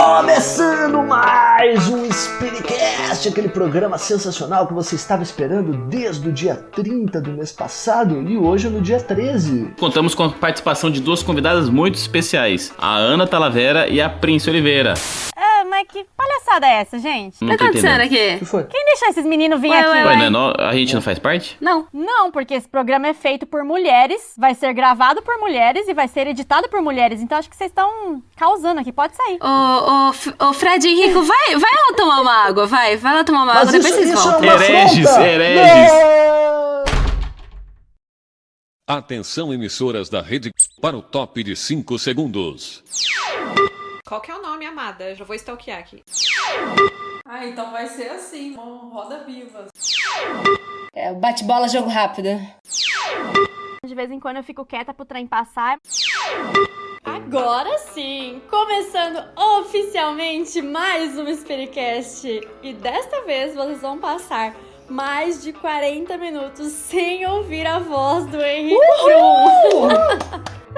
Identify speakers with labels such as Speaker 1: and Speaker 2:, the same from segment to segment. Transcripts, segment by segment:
Speaker 1: Começando mais um Spiritcast, aquele programa sensacional que você estava esperando desde o dia 30 do mês passado e hoje é no dia 13.
Speaker 2: Contamos com a participação de duas convidadas muito especiais, a Ana Talavera e a Prince Oliveira.
Speaker 3: Mas que palhaçada é essa, gente?
Speaker 2: Não tô
Speaker 4: acontecendo
Speaker 2: entendendo.
Speaker 4: aqui?
Speaker 1: O que foi?
Speaker 3: Quem deixou esses meninos vir aqui?
Speaker 2: Ué, a gente não faz parte?
Speaker 4: Não.
Speaker 3: Não, porque esse programa é feito por mulheres, vai ser gravado por mulheres e vai ser editado por mulheres. Então acho que vocês estão causando aqui, pode sair.
Speaker 4: Ô, Fred Henrico, vai lá tomar uma água, vai lá tomar uma água, depois vocês voltam.
Speaker 1: É uma
Speaker 2: Hereges,
Speaker 1: afronta.
Speaker 2: hereges.
Speaker 1: Não!
Speaker 5: Atenção, emissoras da rede para o top de 5 segundos.
Speaker 6: Qual que é o nome, amada? Eu já vou stalkear aqui.
Speaker 7: Ah, então vai ser assim, uma roda viva.
Speaker 4: É, bate-bola, jogo rápido.
Speaker 3: De vez em quando eu fico quieta pro trem passar.
Speaker 8: Agora sim, começando oficialmente mais um Spiritcast. E desta vez vocês vão passar mais de 40 minutos sem ouvir a voz do Henrique Brum.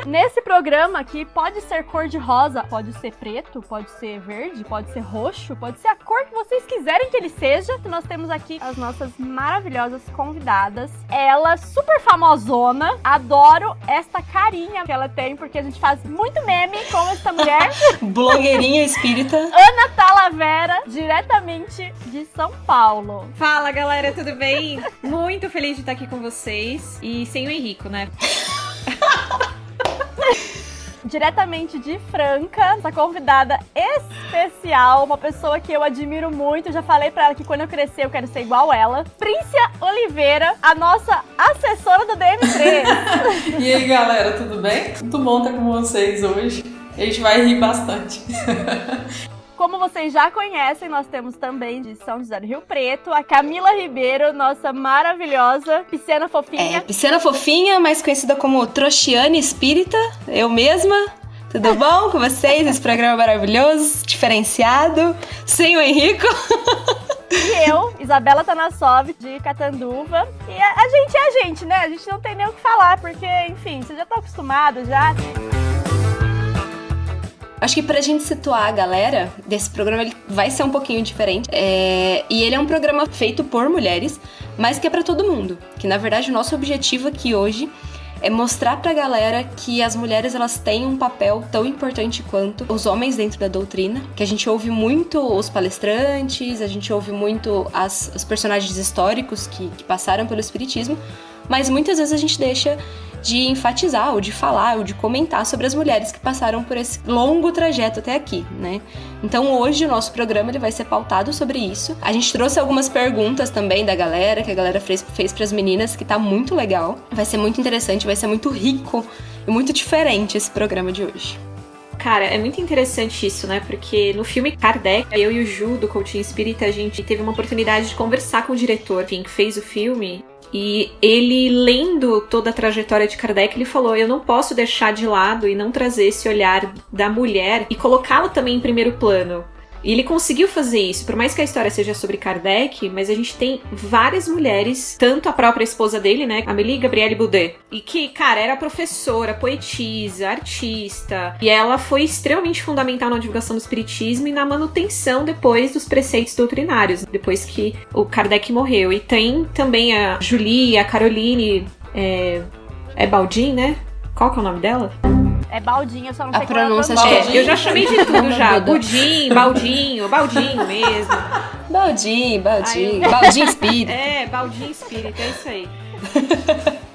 Speaker 3: Nesse programa aqui pode ser cor de rosa, pode ser preto, pode ser verde, pode ser roxo, pode ser a cor que vocês quiserem que ele seja. Nós temos aqui as nossas maravilhosas convidadas. Ela super famosona, adoro esta carinha que ela tem, porque a gente faz muito meme com essa mulher.
Speaker 4: Blogueirinha espírita.
Speaker 3: Ana Talavera, diretamente de São Paulo.
Speaker 6: Fala, galera, tudo bem? Muito feliz de estar aqui com vocês. E sem o Henrico, né?
Speaker 3: Diretamente de Franca, essa convidada especial, uma pessoa que eu admiro muito, já falei pra ela que quando eu crescer eu quero ser igual ela. Prince Oliveira, a nossa assessora do DM3.
Speaker 7: E aí, galera, tudo bem? Muito bom estar com vocês hoje. A gente vai rir bastante.
Speaker 3: Como vocês já conhecem, nós temos também de São José do Rio Preto, a Camila Ribeiro, nossa maravilhosa pisciana fofinha.
Speaker 4: Pisciana fofinha, mais conhecida como Trouxiane Espírita, eu mesma. Tudo bom com vocês? Esse programa maravilhoso, diferenciado, sem o Henrico.
Speaker 3: E eu, Isabela Tanassov, de Catanduva. E a gente é a gente, né? A gente não tem nem o que falar, porque, enfim, vocês já estão acostumados já.
Speaker 4: Acho que pra gente situar a galera desse programa, ele vai ser um pouquinho diferente. E ele é um programa feito por mulheres, mas que é pra todo mundo. Que, na verdade, o nosso objetivo aqui hoje é mostrar pra galera que as mulheres, elas têm um papel tão importante quanto os homens dentro da doutrina. Que a gente ouve muito os palestrantes, a gente ouve muito os personagens históricos que passaram pelo espiritismo, mas muitas vezes a gente deixa de enfatizar, ou de falar, ou de comentar sobre as mulheres que passaram por esse longo trajeto até aqui, né? Então hoje o nosso programa ele vai ser pautado sobre isso. A gente trouxe algumas perguntas também da galera, que a galera fez pras meninas, que tá muito legal. Vai ser muito interessante, vai ser muito rico e muito diferente esse programa de hoje.
Speaker 6: Cara, é muito interessante isso, né? Porque no filme Kardec, eu e o Ju, do Coaching Espírita, a gente teve uma oportunidade de conversar com o diretor, enfim, que fez o filme. E ele, lendo toda a trajetória de Kardec, ele falou: eu não posso deixar de lado e não trazer esse olhar da mulher e colocá-lo também em primeiro plano. E ele conseguiu fazer isso, por mais que a história seja sobre Kardec, mas a gente tem várias mulheres, tanto a própria esposa dele, né, Amélie Gabrielle Boudet, e que, cara, era professora, poetisa, artista, e ela foi extremamente fundamental na divulgação do espiritismo e na manutenção depois dos preceitos doutrinários, depois que o Kardec morreu. E tem também a Julie, a Caroline, é Baldin, né? Qual que é o nome dela?
Speaker 3: É Baldinho, eu só não sei
Speaker 4: A
Speaker 3: qual é a
Speaker 4: pronúncia
Speaker 3: pronúncia.
Speaker 6: Eu já chamei de tudo já. Budim, Baldinho mesmo.
Speaker 4: Baldinho espírita.
Speaker 6: Baldinho espírita, é isso aí.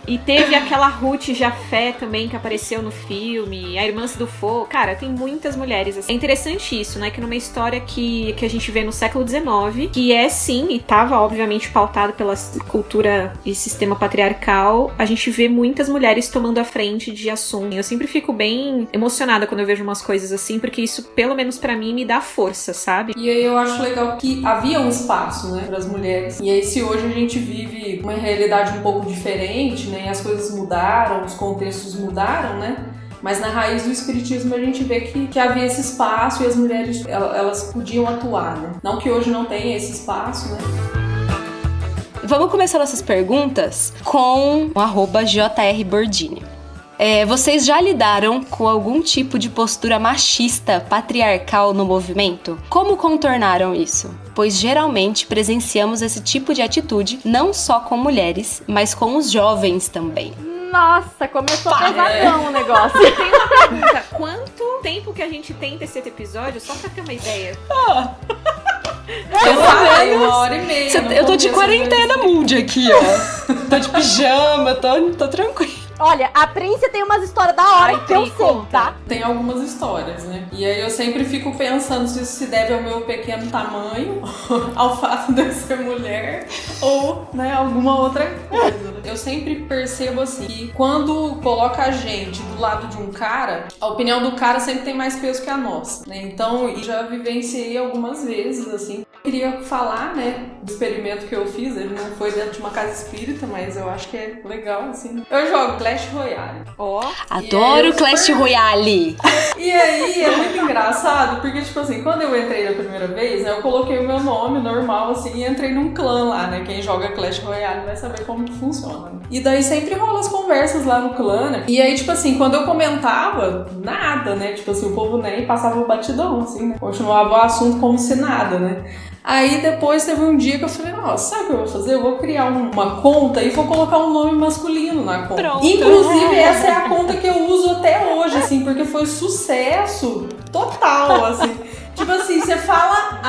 Speaker 6: E teve aquela Ruth Jafé também que apareceu no filme, a Irmã do Fogo. Cara, tem muitas mulheres assim. É interessante isso, né? Que numa história que a gente vê no século XIX, que é sim, e tava obviamente pautado pela cultura e sistema patriarcal, a gente vê muitas mulheres tomando a frente de assuntos. Eu sempre fico bem emocionada quando eu vejo umas coisas assim, porque isso, pelo menos pra mim, me dá força, sabe?
Speaker 7: E aí eu acho legal que havia um espaço, né, para as mulheres. E aí se hoje a gente vive uma realidade um pouco diferente, né, as coisas mudaram, os contextos mudaram, né? Mas na raiz do espiritismo a gente vê que havia esse espaço e as mulheres, elas podiam atuar, né? Não que hoje não tenha esse espaço, né?
Speaker 4: Vamos começar nossas perguntas com o @JRBordini. Vocês já lidaram com algum tipo de postura machista, patriarcal no movimento? Como contornaram isso? Pois geralmente presenciamos esse tipo de atitude não só com mulheres, mas com os jovens também.
Speaker 3: Nossa, começou pesadão o negócio.
Speaker 6: Tem uma pergunta. Quanto tempo que a gente tem desse episódio? Só pra ter uma ideia.
Speaker 7: Eu falei 1h30.
Speaker 4: Eu tô de quarentena mood aqui, ó. Tô de pijama, tô tranquila.
Speaker 3: Olha, a Prince tem umas histórias da hora
Speaker 6: Ai,
Speaker 3: que eu
Speaker 6: Pri,
Speaker 3: sei,
Speaker 6: conta.
Speaker 3: tá?
Speaker 7: Tem algumas histórias, né? E aí eu sempre fico pensando se isso se deve ao meu pequeno tamanho, ao fato de eu ser mulher, ou, né, alguma outra coisa. Eu sempre percebo assim, que quando coloca a gente do lado de um cara, a opinião do cara sempre tem mais peso que a nossa, né? Então, eu já vivenciei algumas vezes, assim. Eu queria falar, né, do experimento que eu fiz. Ele não foi dentro de uma casa espírita, mas eu acho que é legal, assim. Eu jogo Clash Royale.
Speaker 4: Adoro Clash Royale.
Speaker 7: E aí é muito engraçado, porque, tipo assim, quando eu entrei da primeira vez, né, eu coloquei o meu nome normal, assim, e entrei num clã lá, né? Quem joga Clash Royale vai saber como que funciona. Né? E daí sempre rola as conversas lá no clã, né? E aí, tipo assim, quando eu comentava, nada, né? Tipo assim, o povo nem passava o batidão, assim, né? Continuava o assunto como se nada, né? Aí depois teve um dia que eu falei, nossa, sabe o que eu vou fazer? Eu vou criar uma conta e vou colocar um nome masculino na conta.
Speaker 4: Pronto.
Speaker 7: Inclusive, essa é a conta que eu uso até hoje, assim, porque foi sucesso total, assim. Tipo assim, você fala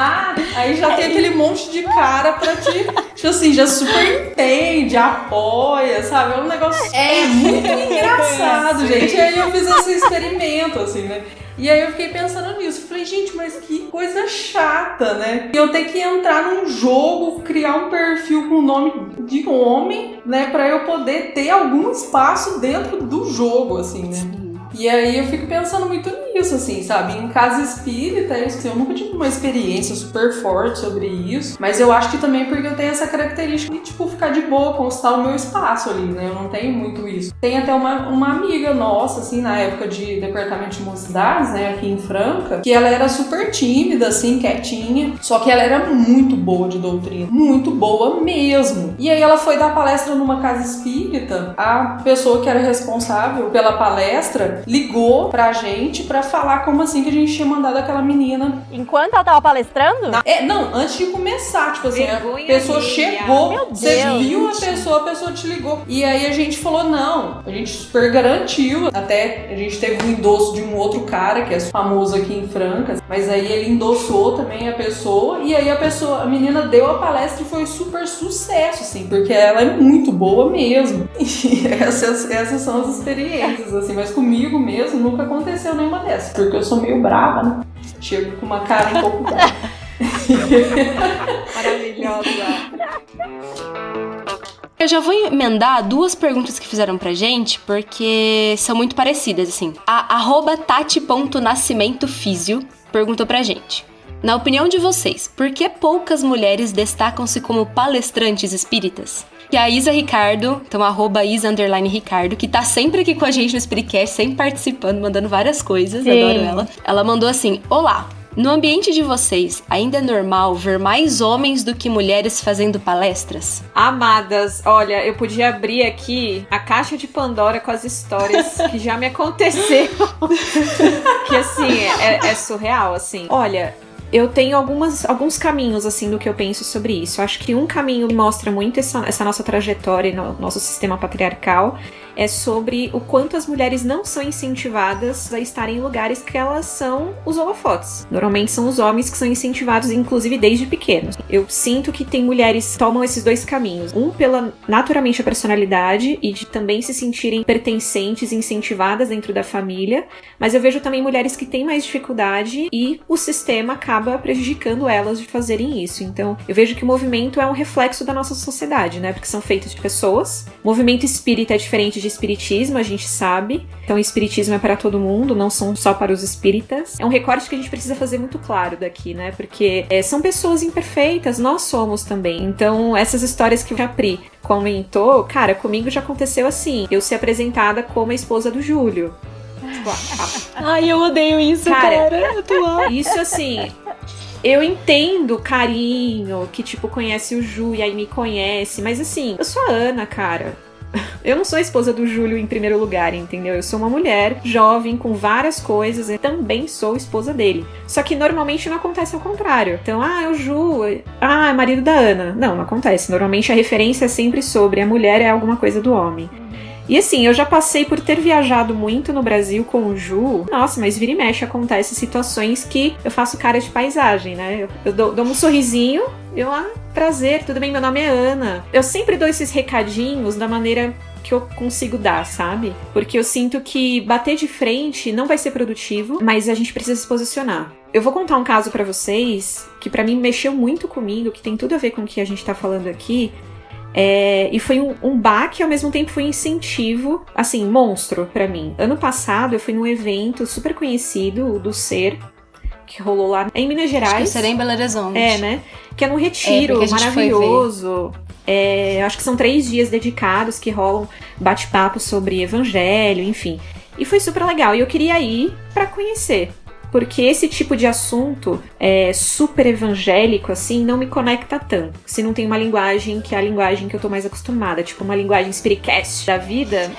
Speaker 7: aí já tem aquele monte de cara pra te, tipo assim, já super entende, apoia, sabe? É um negócio muito engraçado, gente. E aí eu fiz esse experimento, assim, né? E aí eu fiquei pensando nisso. Falei, gente, mas que coisa chata, né? Eu ter que entrar num jogo, criar um perfil com o nome de homem, né? Pra eu poder ter algum espaço dentro do jogo, assim, né? E aí eu fico pensando muito nisso, assim, sabe? Em casa espírita, eu nunca tive uma experiência super forte sobre isso, mas eu acho que também porque eu tenho essa característica de, tipo, ficar de boa, constar o meu espaço ali, né? Eu não tenho muito isso. Tem até uma amiga nossa, assim, na época de departamento de mocidades, né, aqui em Franca, que ela era super tímida, assim, quietinha, só que ela era muito boa de doutrina, muito boa mesmo. E aí ela foi dar palestra numa casa espírita, a pessoa que era responsável pela palestra ligou pra gente pra falar como assim que a gente tinha mandado aquela menina.
Speaker 3: Enquanto ela tava palestrando?
Speaker 7: Não, antes de começar, tipo assim,
Speaker 6: Vergonha
Speaker 7: a pessoa
Speaker 6: alheia.
Speaker 7: chegou,
Speaker 3: Meu
Speaker 7: você
Speaker 3: Deus,
Speaker 7: viu a pessoa te ligou. E aí a gente falou, não, a gente super garantiu, até a gente teve um endosso de um outro cara que é famoso aqui em Franca, mas aí ele endossou também a pessoa, e aí a menina deu a palestra e foi super sucesso, assim, porque ela é muito boa mesmo. E essas são as experiências, assim, mas comigo mesmo nunca aconteceu nenhuma dessas, porque eu sou meio brava, né? Chego com uma cara um pouco brava.
Speaker 6: Maravilhosa.
Speaker 4: Eu já vou emendar duas perguntas que fizeram pra gente, porque são muito parecidas, assim. A @tati.nascimentofísio perguntou pra gente: na opinião de vocês, por que poucas mulheres destacam-se como palestrantes espíritas? E a Isa Ricardo, então @Isa_Ricardo, que tá sempre aqui com a gente no Spiritcast, sempre participando, mandando várias coisas,
Speaker 3: Sim.
Speaker 4: Adoro ela. Ela mandou assim: olá, no ambiente de vocês, ainda é normal ver mais homens do que mulheres fazendo palestras?
Speaker 6: Amadas, olha, eu podia abrir aqui a caixa de Pandora com as histórias que já me aconteceram. Que assim, é surreal, assim. Olha, eu tenho alguns caminhos, assim, do que eu penso sobre isso. Eu acho que um caminho que mostra muito essa nossa trajetória no nosso sistema patriarcal é sobre o quanto as mulheres não são incentivadas a estarem em lugares que elas são os holofotes. Normalmente são os homens que são incentivados, inclusive desde pequenos. Eu sinto que tem mulheres que tomam esses dois caminhos. Um pela, naturalmente, a personalidade e de também se sentirem pertencentes e incentivadas dentro da família, mas eu vejo também mulheres que têm mais dificuldade e o sistema acaba prejudicando elas de fazerem isso. Então, eu vejo que o movimento é um reflexo da nossa sociedade, né? Porque são feitos de pessoas. O movimento espírita é diferente de espiritismo, a gente sabe. Então, o espiritismo é para todo mundo, não são só para os espíritas. É um recorte que a gente precisa fazer muito claro daqui, né? Porque são pessoas imperfeitas, nós somos também. Então, essas histórias que o Pri comentou, cara, comigo já aconteceu assim. Eu ser apresentada como a esposa do Júlio. Tipo,
Speaker 4: Ai, eu odeio isso, cara.
Speaker 6: Isso assim... Eu entendo o carinho, que tipo, conhece o Ju e aí me conhece, mas assim, eu sou a Ana, cara. Eu não sou a esposa do Júlio em primeiro lugar, entendeu? Eu sou uma mulher jovem com várias coisas e também sou esposa dele. Só que normalmente não acontece ao contrário. Então, é o Ju, é marido da Ana. Não acontece. Normalmente a referência é sempre sobre a mulher é alguma coisa do homem. E assim, eu já passei por ter viajado muito no Brasil com o Ju. Nossa, mas vira e mexe acontecem situações que eu faço cara de paisagem, né? Eu dou um sorrisinho, prazer, tudo bem, meu nome é Ana. Eu sempre dou esses recadinhos da maneira que eu consigo dar, sabe? Porque eu sinto que bater de frente não vai ser produtivo, mas a gente precisa se posicionar. Eu vou contar um caso pra vocês que pra mim mexeu muito comigo, que tem tudo a ver com o que a gente tá falando aqui. E foi um baque, ao mesmo tempo foi um incentivo, assim, monstro pra mim. Ano passado eu fui num evento super conhecido, o do Ser, que rolou lá em Minas Gerais.
Speaker 4: Acho que será em Belo Horizonte.
Speaker 6: Né? Que é num retiro maravilhoso. Acho que são 3 dias dedicados que rolam bate-papo sobre evangelho, enfim. E foi super legal. E eu queria ir pra conhecer. Porque esse tipo de assunto super evangélico, assim, não me conecta tanto. Se não tem uma linguagem que é a linguagem que eu tô mais acostumada, tipo uma linguagem spiritcast da vida,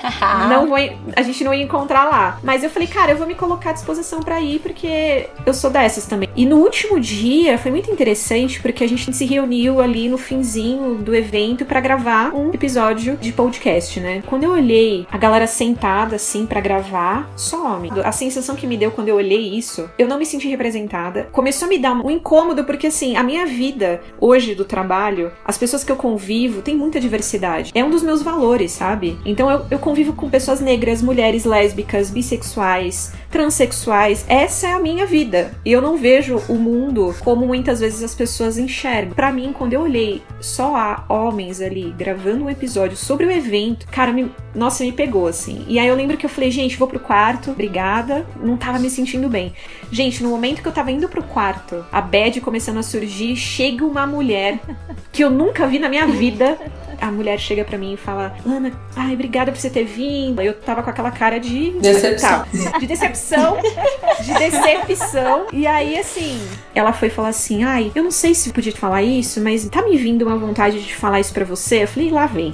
Speaker 6: a gente não ia encontrar lá. Mas eu falei, cara, eu vou me colocar à disposição pra ir, porque eu sou dessas também. E no último dia, foi muito interessante, porque a gente se reuniu ali no finzinho do evento pra gravar um episódio de podcast, né? Quando eu olhei a galera sentada, assim, pra gravar, só homem. A sensação que me deu quando eu olhei isso, eu não me senti representada. Começou a me dar um incômodo, porque assim, a minha vida hoje do trabalho, as pessoas que eu convivo, tem muita diversidade. É um dos meus valores, sabe? Então eu convivo com pessoas negras, mulheres lésbicas, bissexuais, transexuais. Essa é a minha vida. E eu não vejo o mundo como muitas vezes as pessoas enxergam. Pra mim, quando eu olhei só a homens ali gravando um episódio sobre o evento, cara, me pegou, assim. E aí eu lembro que eu falei, gente, vou pro quarto, obrigada. Não tava me sentindo bem. Gente, no momento que eu tava indo pro quarto, a bad começando a surgir, chega uma mulher que eu nunca vi na minha vida. A mulher chega pra mim e fala, Ana, obrigada por você ter vindo. Eu tava com aquela cara de decepção. De decepção. E aí, assim, ela foi falar assim, eu não sei se eu podia te falar isso, mas tá me vindo uma vontade de falar isso pra você? Eu falei, lá vem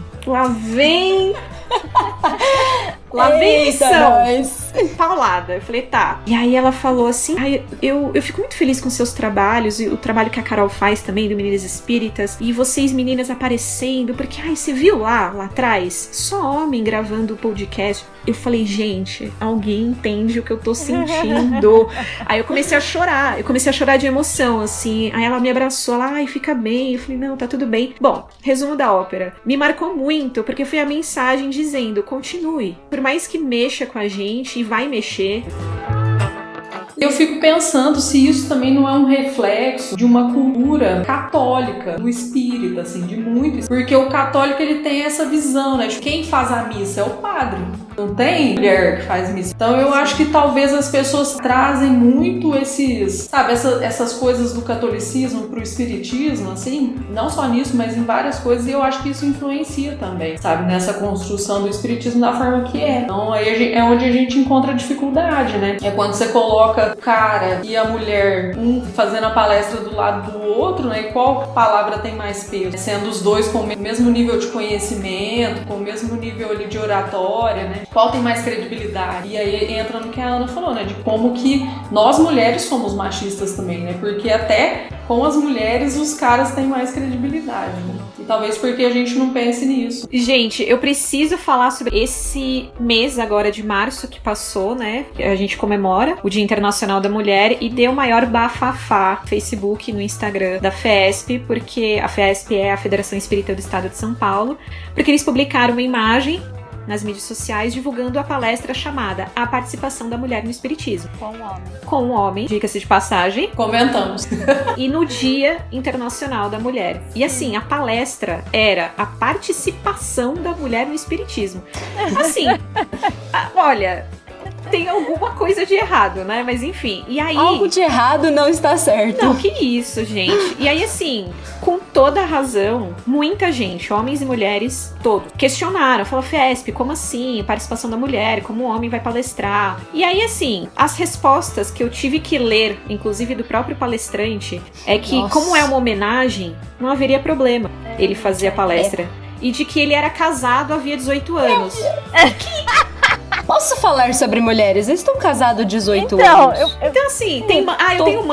Speaker 6: missão. Paulada. Eu falei, tá. E aí ela falou assim, eu fico muito feliz com seus trabalhos, e o trabalho que a Carol faz também, do Meninas Espíritas, e vocês meninas aparecendo, porque, você viu lá atrás? Só homem gravando o podcast. Eu falei, gente, alguém entende o que eu tô sentindo. Aí eu comecei a chorar de emoção, assim. Aí ela me abraçou, ela, fica bem. Eu falei, não, tá tudo bem. Bom, resumo da ópera. Me marcou muito, porque foi a mensagem dizendo, continue. Por mais que mexa com a gente, e vai mexer.
Speaker 7: Eu fico pensando se isso também não é um reflexo de uma cultura católica, do espírita, assim, de muito. Porque o católico, ele tem essa visão, né? De quem faz a missa é o padre. Não tem mulher que faz missa. Então eu acho que talvez as pessoas trazem muito essas coisas do catolicismo pro espiritismo, assim. Não só nisso, mas em várias coisas. E eu acho que isso influencia também, sabe? Nessa construção do espiritismo da forma que é. Então aí é onde a gente encontra dificuldade, né? É quando você coloca o cara e a mulher, um fazendo a palestra do lado do outro, né? E qual palavra tem mais peso? Sendo os dois com o mesmo nível de conhecimento, com o mesmo nível ali de oratória, né? Qual tem mais credibilidade? E aí entra no que a Ana falou, né? De como que nós mulheres somos machistas também, né? Porque até com as mulheres os caras têm mais credibilidade, né? E talvez porque a gente não pense nisso.
Speaker 6: Gente, eu preciso falar sobre esse mês agora de março que passou, né? A gente comemora o Dia Internacional da Mulher e deu maior bafafá no Facebook, no Instagram da FESP, porque a FESP é a Federação Espírita do Estado de São Paulo, porque eles publicaram uma imagem nas mídias sociais divulgando a palestra chamada A Participação da Mulher no Espiritismo. Com um homem, diga-se de passagem.
Speaker 7: Comentamos.
Speaker 6: E no Dia Internacional da Mulher. E assim, a palestra era a participação da mulher no Espiritismo. Assim, olha, tem alguma coisa de errado, né? Mas enfim, e aí...
Speaker 4: Algo de errado não está certo.
Speaker 6: Não, que isso, gente. E aí, assim, com toda a razão, muita gente, homens e mulheres, todos, questionaram. Falaram, FESP, como assim? Participação da mulher, como o homem vai palestrar? E aí, assim, as respostas que eu tive que ler, inclusive do próprio palestrante, é que, como é uma homenagem, não haveria problema ele fazer a palestra. e de que ele era casado havia 18 anos.
Speaker 4: Posso falar sobre mulheres? Eles estão casados há 18
Speaker 3: Então,
Speaker 4: anos.
Speaker 6: Então, assim, eu tenho mãe. Eu tenho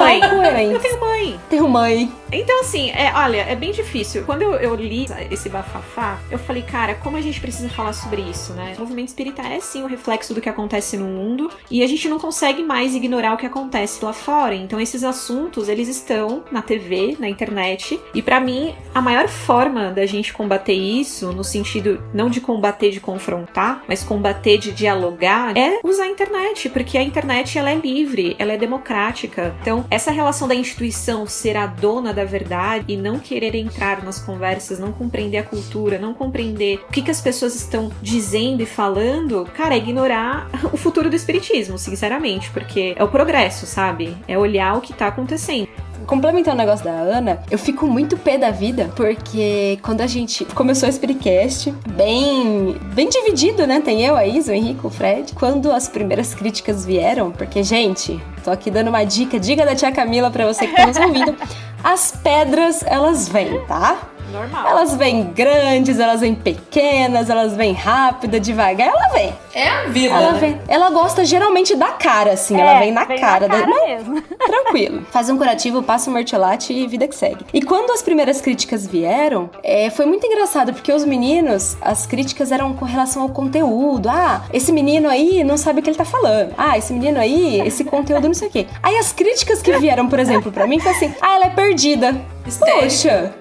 Speaker 6: mãe.
Speaker 4: Tenho mãe.
Speaker 6: Então, assim, olha, é bem difícil. Quando eu li esse bafafá, eu falei, cara, como a gente precisa falar sobre isso, né? O movimento espírita é, sim, um reflexo do que acontece no mundo, e a gente não consegue mais ignorar o que acontece lá fora. Então, esses assuntos, eles estão na TV, na internet, e pra mim, a maior forma da gente combater isso, no sentido não de combater, de confrontar, mas combater de dialogar, é usar a internet, porque a internet, ela é livre, ela é democrática. Então, essa relação da instituição ser a dona da verdade e não querer entrar nas conversas, não compreender a cultura, não compreender o que as pessoas estão dizendo e falando, cara, é ignorar o futuro do espiritismo, sinceramente, porque é o progresso, sabe? É olhar o que tá acontecendo.
Speaker 4: Complementando o negócio da Ana, eu fico muito pé da vida, porque quando a gente começou o Spiritcast, bem dividido, né? Tem eu, a Isa, o Henrique, o Fred. Quando as primeiras críticas vieram, porque, gente, tô aqui dando uma dica da tia Camila pra você que tá nos ouvindo. As pedras, elas vêm, tá?
Speaker 6: Normal.
Speaker 4: Elas vêm grandes, elas vêm pequenas, elas vêm rápida, devagar, ela vem.
Speaker 7: É a vida,
Speaker 4: Ela
Speaker 7: né?
Speaker 4: vem. Ela gosta geralmente da cara, assim, ela vem na cara.
Speaker 3: Mesmo.
Speaker 4: Tranquilo. Faz um curativo, passa um mertiolate e vida que segue. E quando as primeiras críticas vieram, foi muito engraçado, porque os meninos, as críticas eram com relação ao conteúdo. Ah, esse menino aí não sabe o que ele tá falando. Ah, esse menino aí, esse conteúdo não sei o quê. Aí as críticas que vieram, por exemplo, pra mim, foi assim, ela é perdida. Poxa...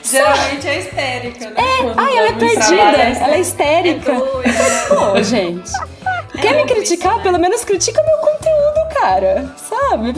Speaker 7: Geralmente é histérica, né?
Speaker 4: ela é perdida, ela é histérica. Pô, gente. Quer me criticar? Pelo menos critica meu conteúdo, cara. Sabe?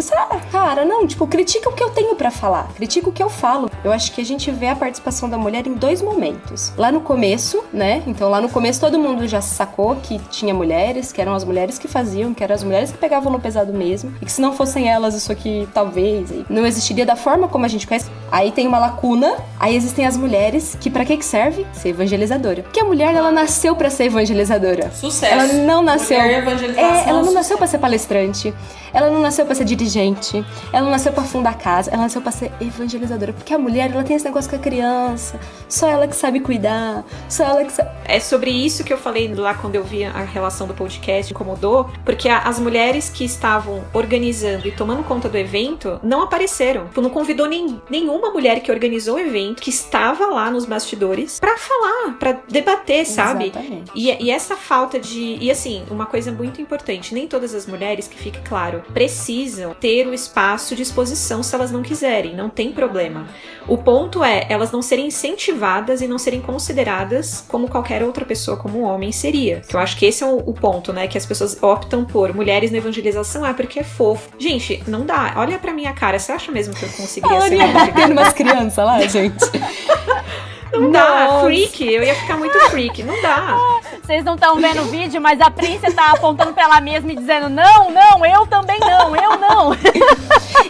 Speaker 4: Cara, não, tipo, critica o que eu tenho pra falar. Critica o que eu falo. Eu acho que a gente vê a participação da mulher em 2 momentos. Lá no começo, né? Então, lá no começo todo mundo já sacou que tinha mulheres, que eram as mulheres que faziam, que eram as mulheres que pegavam no pesado mesmo. E que se não fossem elas, isso aqui talvez não existiria da forma como a gente conhece. Aí tem uma lacuna. Aí existem as mulheres que pra que serve? Ser evangelizadora. Porque a mulher, ela nasceu pra ser evangelizadora.
Speaker 7: Sucesso.
Speaker 4: Ela não nasceu. Ela não nasceu pra ser palestrante. Ela não nasceu pra ser dirigente. Ela não nasceu pra fundar casa. Ela nasceu pra ser evangelizadora. Porque a mulher, ela tem esse negócio com a criança. Só ela que sabe cuidar. Só ela que sabe...
Speaker 6: É sobre isso que eu falei lá quando eu vi a relação do podcast, incomodou, porque as mulheres que estavam organizando e tomando conta do evento não apareceram. Não convidou nenhuma mulher que organizou o evento, que estava lá nos bastidores, pra falar, pra debater, sabe?
Speaker 4: Exatamente.
Speaker 6: E essa falta de... E assim, uma coisa muito importante, nem todas as mulheres, que fique claro, precisam ter o espaço de exposição se elas não quiserem, não tem problema. O ponto é elas não serem incentivadas e não serem consideradas como qualquer outra pessoa, como um homem seria. Que eu acho que esse é o ponto, né? Que as pessoas optam por mulheres na evangelização, porque é fofo. Gente, não dá. Olha pra minha cara, você acha mesmo que eu conseguiria ser evangelização?
Speaker 4: Batendo umas crianças lá, gente.
Speaker 6: Não dá, freak, eu ia ficar muito freak, não dá.
Speaker 3: Vocês não estão vendo o vídeo, mas a Princesa tá apontando pra ela mesma e dizendo não, eu também não, eu não.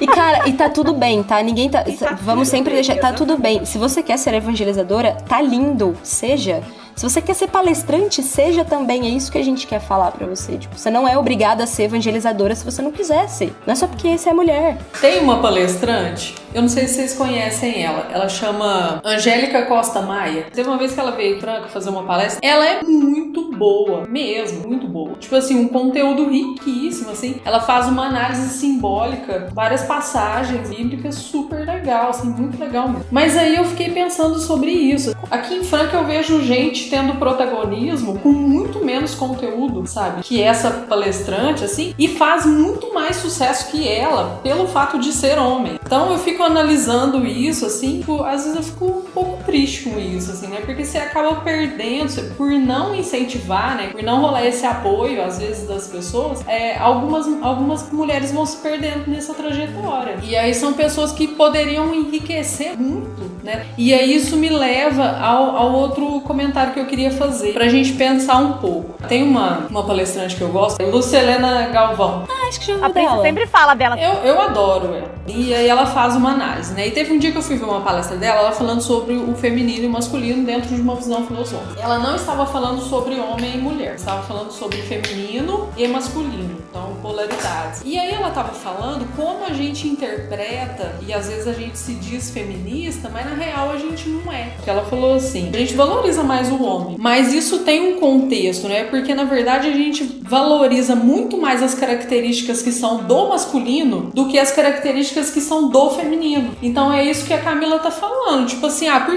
Speaker 4: E cara, e tá tudo bem, tá? Ninguém tá... Vamos sempre
Speaker 6: bem,
Speaker 4: deixar... Tá tudo bem. Se você quer ser evangelizadora, tá lindo, seja... Se você quer ser palestrante, seja também. É isso que a gente quer falar pra você. Tipo, você não é obrigada a ser evangelizadora se você não quiser ser. Não é só porque você é mulher.
Speaker 7: Tem uma palestrante, eu não sei se vocês conhecem ela. Ela chama Angélica Costa Maia. Teve uma vez que ela veio pra fazer uma palestra. Ela é muito boa, mesmo, muito boa. Tipo assim, um conteúdo riquíssimo, assim. Ela faz uma análise simbólica, várias passagens bíblicas, super legal, assim, muito legal mesmo. Mas aí eu fiquei pensando sobre isso. Aqui em Franca eu vejo gente tendo protagonismo com muito menos conteúdo, sabe? Que essa palestrante, assim, e faz muito mais sucesso que ela, pelo fato de ser homem. Então eu fico analisando isso, assim, às vezes eu fico um pouco triste com isso, assim, né? Porque você acaba perdendo, por não incentivar, né? Por não rolar esse apoio, às vezes, das pessoas, algumas mulheres vão se perdendo nessa trajetória. E aí são pessoas que poderiam enriquecer muito, né? E aí isso me leva ao outro comentário que eu queria fazer, pra gente pensar um pouco. Tem uma palestrante que eu gosto, Lucilena Galvão.
Speaker 4: mais que já
Speaker 3: A
Speaker 4: ouviu
Speaker 3: Prince
Speaker 4: dela.
Speaker 3: sempre fala dela.
Speaker 7: Eu adoro ela. E aí ela faz uma análise, né? E teve um dia que eu fui ver uma palestra dela, ela falando sobre o feminino e o masculino dentro de uma visão filosófica. Ela não estava falando sobre homem e mulher, estava falando sobre feminino e masculino, então polaridades. E aí ela estava falando como a gente interpreta, e às vezes a gente se diz feminista, mas na real a gente não é. Porque ela falou assim, a gente valoriza mais o homem, mas isso tem um contexto, né? Porque na verdade a gente valoriza muito mais as características que são do masculino do que as características que são do feminino. Então é isso que a Camila tá falando, tipo assim, por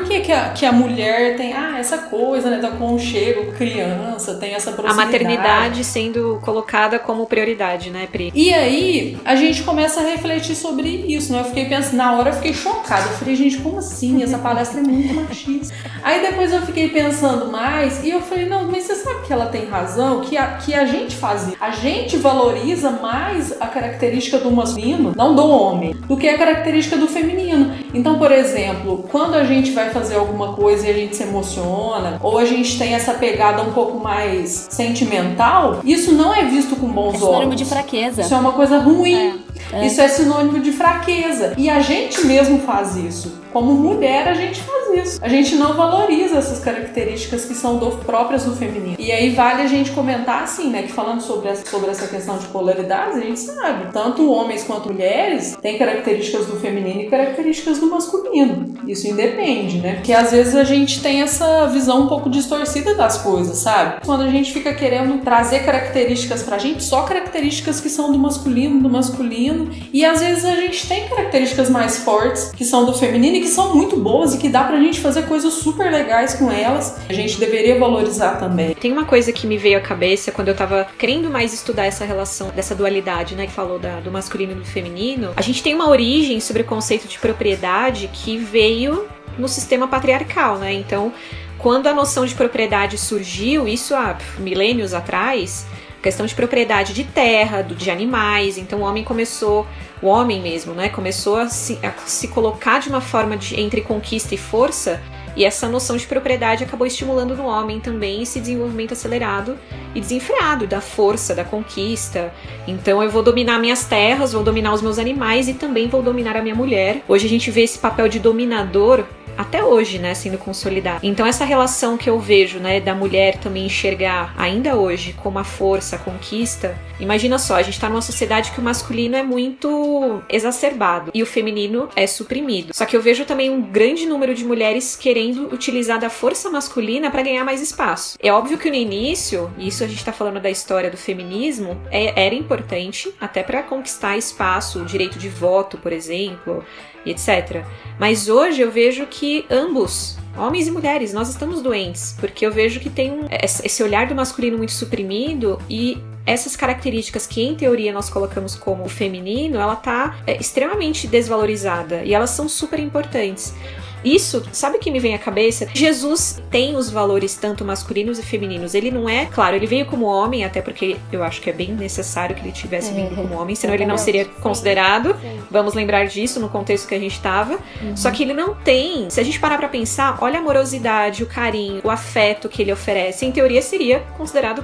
Speaker 7: que a mulher tem essa coisa, né, do aconchego, criança, tem essa
Speaker 6: A
Speaker 7: proximidade.
Speaker 6: maternidade sendo colocada como prioridade, né, Pri?
Speaker 7: E aí, a gente começa a refletir sobre isso, né? Eu fiquei pensando, na hora eu fiquei chocada. Eu falei, gente, como assim? Essa palestra é muito machista. Aí depois eu fiquei pensando mais e eu falei, não, mas você sabe que ela tem razão? Que a gente faz isso. A gente valoriza mais a característica do masculino, não do homem, do que a característica do feminino. Então, por exemplo, quando a gente vai fazer alguma coisa e a gente se emociona, ou a gente tem essa pegada um pouco mais sentimental, isso não é visto com bons olhos.
Speaker 4: É sinônimo de fraqueza.
Speaker 7: Isso é uma coisa ruim. Isso é sinônimo de fraqueza. E a gente mesmo faz isso. Como mulher, a gente faz isso. A gente não valoriza essas características que são próprias do feminino. E aí vale a gente comentar assim, né? Que falando sobre essa questão de polaridades, a gente sabe. Tanto homens quanto mulheres têm características do feminino e características do masculino. Isso independe, né? Porque às vezes a gente tem essa visão um pouco distorcida das coisas, sabe? Quando a gente fica querendo trazer características pra gente, só características que são do masculino. E às vezes a gente tem características mais fortes que são do feminino e que são muito boas e que dá pra gente fazer coisas super legais com elas. A gente deveria valorizar também.
Speaker 6: Tem uma coisa que me veio à cabeça quando eu tava querendo mais estudar essa relação, dessa dualidade, né, que falou do masculino e do feminino. A gente tem uma origem sobre o conceito de propriedade que veio no sistema patriarcal, né? Então, quando a noção de propriedade surgiu, isso há milênios atrás, questão de propriedade de terra, de animais, então o homem mesmo, né, começou a se colocar de uma forma entre conquista e força, e essa noção de propriedade acabou estimulando no homem também esse desenvolvimento acelerado e desenfreado da força, da conquista. Então eu vou dominar minhas terras, vou dominar os meus animais e também vou dominar a minha mulher. Hoje a gente vê esse papel de dominador até hoje, né, sendo consolidado. Então essa relação que eu vejo, né, da mulher também enxergar ainda hoje como a força, a conquista, imagina só, a gente tá numa sociedade que o masculino é muito exacerbado e o feminino é suprimido. Só que eu vejo também um grande número de mulheres querendo utilizar da força masculina para ganhar mais espaço. É óbvio que no início, e isso a gente tá falando da história do feminismo, era importante até para conquistar espaço, o direito de voto, por exemplo, e etc. Mas hoje eu vejo que ambos, homens e mulheres, nós estamos doentes, porque eu vejo que tem esse olhar do masculino muito suprimido e essas características que em teoria nós colocamos como feminino, ela tá extremamente desvalorizada e elas são super importantes. Isso, sabe o que me vem à cabeça? Jesus tem os valores tanto masculinos e femininos. Ele não é, claro, ele veio como homem, até porque eu acho que é bem necessário que ele tivesse vindo como homem, senão ele não seria considerado. Vamos lembrar disso no contexto que a gente estava. Só que ele não tem, se a gente parar pra pensar, olha a amorosidade, o carinho, o afeto que ele oferece. Em teoria seria considerado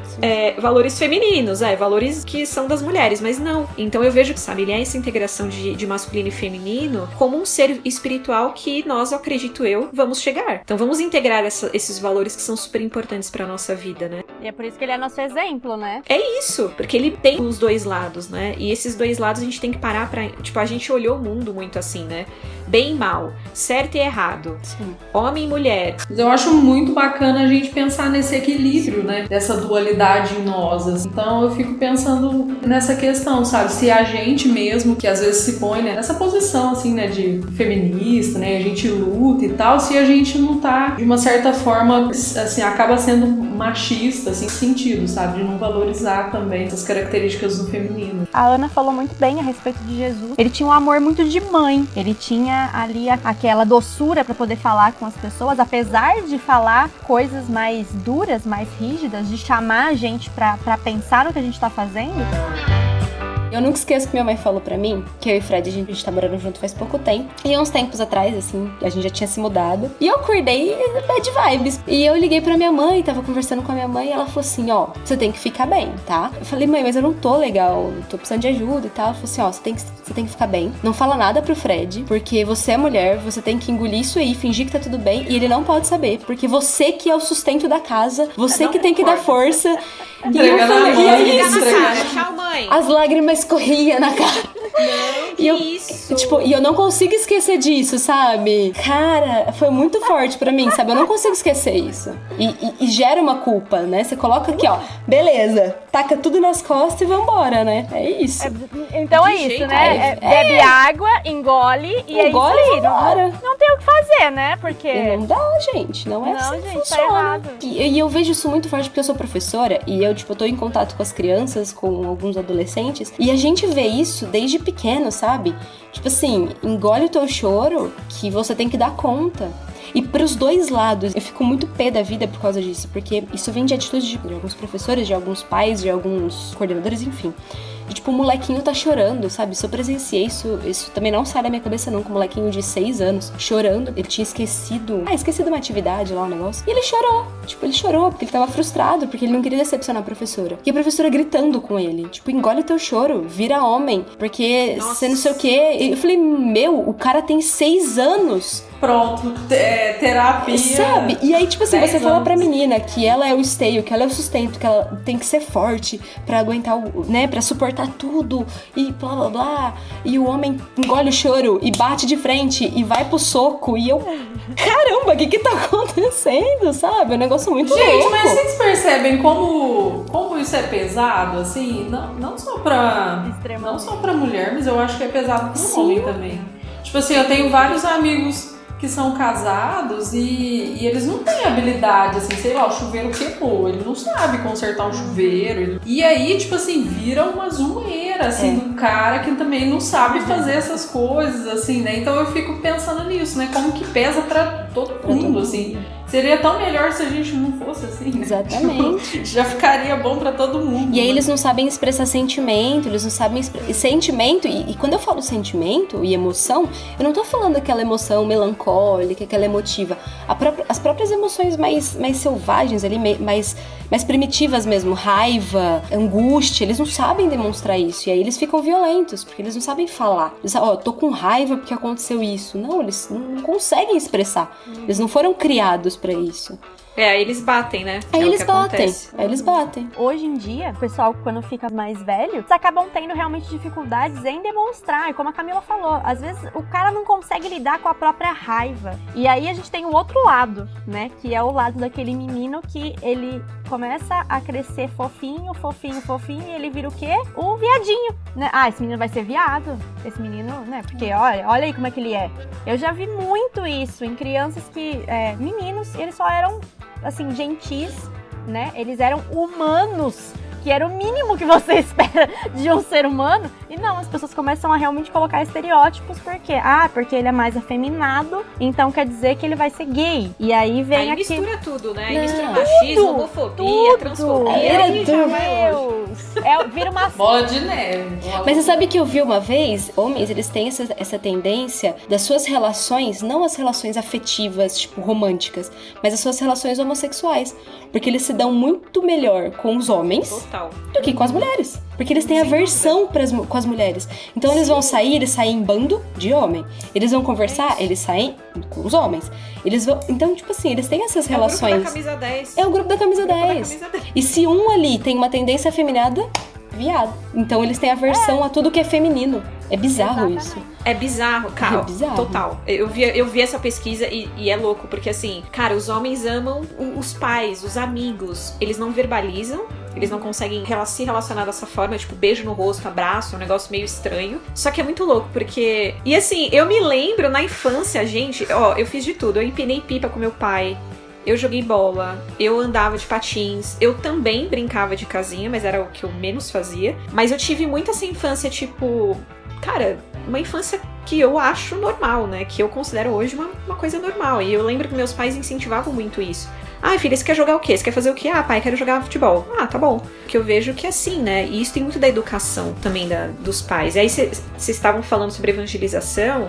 Speaker 6: valores femininos, valores que são das mulheres, mas não. Então eu vejo que, sabe, ele é essa integração de masculino e feminino como um ser espiritual que nós, acredito eu, vamos chegar. Então vamos integrar esses valores que são super importantes pra nossa vida, né?
Speaker 3: E é por isso que ele é nosso exemplo, né?
Speaker 6: É isso, porque ele tem os dois lados, né? E esses dois lados a gente tem que parar pra... Tipo, a gente olhou o mundo muito assim, né? Bem e mal, certo e errado, homem e mulher.
Speaker 7: Eu acho muito bacana a gente pensar nesse equilíbrio, né? Dessa dualidade em nós. Assim. Então eu fico pensando nessa questão, sabe? Se a gente mesmo, que às vezes se põe, né, nessa posição, assim, né, de feminista, né? A gente luta e tal, se a gente não tá, de uma certa forma, assim, acaba sendo machista, assim, sentido, sabe? De não valorizar também essas características do feminino.
Speaker 3: A Ana falou muito bem a respeito de Jesus. Ele tinha um amor muito de mãe. Ele tinha ali aquela doçura para poder falar com as pessoas, apesar de falar coisas mais duras, mais rígidas, de chamar a gente para pensar no que a gente tá fazendo.
Speaker 4: Eu nunca esqueço que minha mãe falou pra mim, que eu e o Fred, a gente tá morando junto faz pouco tempo. E uns tempos atrás, assim, a gente já tinha se mudado. E eu acordei bad vibes. E eu liguei pra minha mãe, tava conversando com a minha mãe, e ela falou assim, ó, você tem que ficar bem, tá? Eu falei, mãe, mas eu não tô legal, tô precisando de ajuda e tal. Ela falou assim, ó, você tem que ficar bem. Não fala nada pro Fred, porque você é mulher, você tem que engolir isso aí, fingir que tá tudo bem. E ele não pode saber, porque você que é o sustento da casa, você que tem que dar força. E eu falei, e é isso?
Speaker 6: Tchau, mãe.
Speaker 4: As lágrimas corriam na cara.
Speaker 6: Não, que isso?
Speaker 4: Tipo, e eu não consigo esquecer disso, sabe? Cara, foi muito forte pra mim, sabe? Eu não consigo esquecer isso. E gera uma culpa, né? Você coloca aqui, ó, beleza, taca tudo nas costas e vambora, né? É isso.
Speaker 3: Então é isso, né? Bebe água, engole e é isso aí. Não tem o que fazer, né? Porque...
Speaker 4: E não dá, gente. Não é assim que funciona. Tá errado. E eu vejo isso muito forte porque eu sou professora e eu, tipo, eu tô em contato com as crianças, com alguns adolescentes, e a gente vê isso desde pequeno, sabe? Tipo assim, engole o teu choro que você tem que dar conta. E pros dois lados, eu fico muito pé da vida por causa disso, porque isso vem de atitudes de alguns professores, de alguns pais, de alguns coordenadores, enfim. E, tipo, o molequinho tá chorando, sabe? Se eu presenciei isso também não sai da minha cabeça nunca. Um molequinho de 6 anos chorando. Ele tinha esquecido uma atividade lá, um negócio. E ele chorou. Tipo, ele chorou porque ele tava frustrado, porque ele não queria decepcionar a professora. E a professora gritando com ele. Tipo, engole o teu choro, vira homem, porque você não sei o quê. E eu falei, o cara tem 6 anos.
Speaker 7: Pronto, terapia.
Speaker 4: Sabe? E aí, tipo assim, você fala pra menina que ela é o esteio, que ela é o sustento, que ela tem que ser forte pra aguentar, né, pra suportar tudo e blá blá blá. E o homem engole o choro e bate de frente e vai pro soco. E eu, caramba, o que tá acontecendo, sabe? É um negócio muito louco.
Speaker 7: Gente, mas vocês percebem como isso é pesado, assim? Não só pra mulher, mas eu acho que é pesado pro homem também. Tipo assim, eu tenho vários amigos que são casados e eles não têm habilidade, assim, sei lá, o chuveiro queimou, ele não sabe consertar um chuveiro. E aí, tipo assim, vira uma zoeira, assim, do cara que também não sabe fazer essas coisas, assim, né? Então eu fico pensando nisso, né? Como que pesa pra todo mundo, assim. Seria tão melhor se a gente não fosse assim, né?
Speaker 4: Exatamente.
Speaker 7: Já ficaria bom pra todo mundo.
Speaker 4: E aí eles não sabem expressar sentimento, eles não sabem sentimento. E quando eu falo sentimento e emoção, eu não tô falando aquela emoção melancólica, aquela emotiva. As próprias emoções mais selvagens ali, mais primitivas mesmo, raiva, angústia, eles não sabem demonstrar isso. E aí eles ficam violentos, porque eles não sabem falar. Eles falam, tô com raiva porque aconteceu isso. Não, eles não conseguem expressar. Eles não foram criados pra isso.
Speaker 6: Aí eles batem, né?
Speaker 4: Aí eles batem.
Speaker 3: Hoje em dia, o pessoal, quando fica mais velho, eles acabam tendo realmente dificuldades em demonstrar. Como a Camila falou, às vezes o cara não consegue lidar com a própria raiva. E aí a gente tem o outro lado, né? Que é o lado daquele menino que ele começa a crescer fofinho, e ele vira o quê? O viadinho, né? Ah, esse menino vai ser viado. Esse menino, né? Porque olha aí como é que ele é. Eu já vi muito isso em crianças que, meninos, eles só eram assim, gentis, né? Eles eram humanos, que era o mínimo que você espera de um ser humano. E não, as pessoas começam a realmente colocar estereótipos, por quê? Porque ele é mais afeminado, então quer dizer que ele vai ser gay. E aí vem
Speaker 6: aí mistura tudo, né? Aí mistura machismo, homofobia, transfobia.
Speaker 3: Vira uma
Speaker 7: bola de neve.
Speaker 4: Mas você sabe que eu vi uma vez, homens, eles têm essa tendência das suas relações, não as relações afetivas, tipo, românticas, mas as suas relações homossexuais. Porque eles se dão muito melhor com os homens do que com as mulheres. Porque eles têm aversão com as mulheres. Então eles vão sair, eles saem em bando de homem. Eles vão conversar, eles saem com os homens. Eles vão... Então, tipo assim, eles têm essas relações.
Speaker 6: É o grupo da camisa 10.
Speaker 4: É o grupo da camisa 10. E se um ali tem uma tendência afeminada, viado. Então eles têm aversão a tudo que é feminino. É bizarro isso.
Speaker 6: É bizarro, cara.
Speaker 4: É bizarro.
Speaker 6: Total. Eu vi essa pesquisa e é louco, porque assim, cara, os homens amam os pais, os amigos. Eles não verbalizam, eles não conseguem se relacionar dessa forma, tipo, beijo no rosto, abraço, um negócio meio estranho. Só que é muito louco, porque... E assim, eu me lembro na infância, gente, eu fiz de tudo. Eu empinei pipa com meu pai. Eu joguei bola, eu andava de patins, eu também brincava de casinha, mas era o que eu menos fazia. Mas eu tive muito essa infância, tipo... Cara, uma infância que eu acho normal, né? Que eu considero hoje uma coisa normal. E eu lembro que meus pais incentivavam muito isso. Ah, filha, você quer jogar o quê? Você quer fazer o quê? Ah, pai, quero jogar futebol. Ah, tá bom. Que eu vejo que é assim, né? E isso tem muito da educação também dos pais. E aí vocês estavam falando sobre evangelização,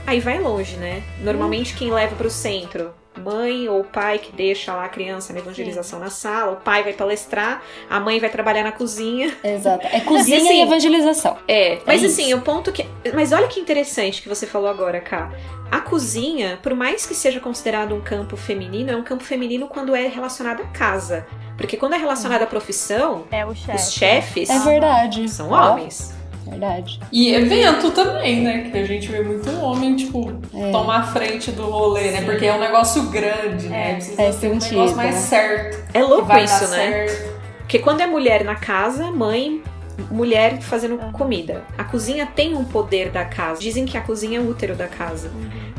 Speaker 6: aí vai longe, né? Normalmente quem leva pro centro, mãe ou pai que deixa lá a criança na evangelização na sala, o pai vai palestrar, a mãe vai trabalhar na cozinha.
Speaker 4: Exato. É cozinha
Speaker 6: E, assim,
Speaker 4: e evangelização.
Speaker 6: Mas
Speaker 4: É
Speaker 6: assim,
Speaker 4: isso.
Speaker 6: o ponto que... Mas olha que interessante que você falou agora, Ká. A cozinha, por mais que seja considerado um campo feminino, é um campo feminino quando é relacionado à casa. Porque quando é relacionado à profissão,
Speaker 3: É o chefe.
Speaker 6: os chefes
Speaker 4: É verdade.
Speaker 6: são homens.
Speaker 4: Verdade.
Speaker 7: E evento também, né? Que a gente vê muito homem, tipo,
Speaker 4: É.
Speaker 7: tomar a frente do rolê, né? Porque é um negócio grande, né? Precisa
Speaker 4: faz
Speaker 7: ser um
Speaker 4: sentido.
Speaker 7: negócio mais certo.
Speaker 6: É louco
Speaker 7: Vai
Speaker 6: isso,
Speaker 7: dar
Speaker 6: né?
Speaker 7: certo.
Speaker 6: Porque quando é mulher na casa, mãe, mulher fazendo comida. A cozinha tem um poder da casa. Dizem que a cozinha é o útero da casa.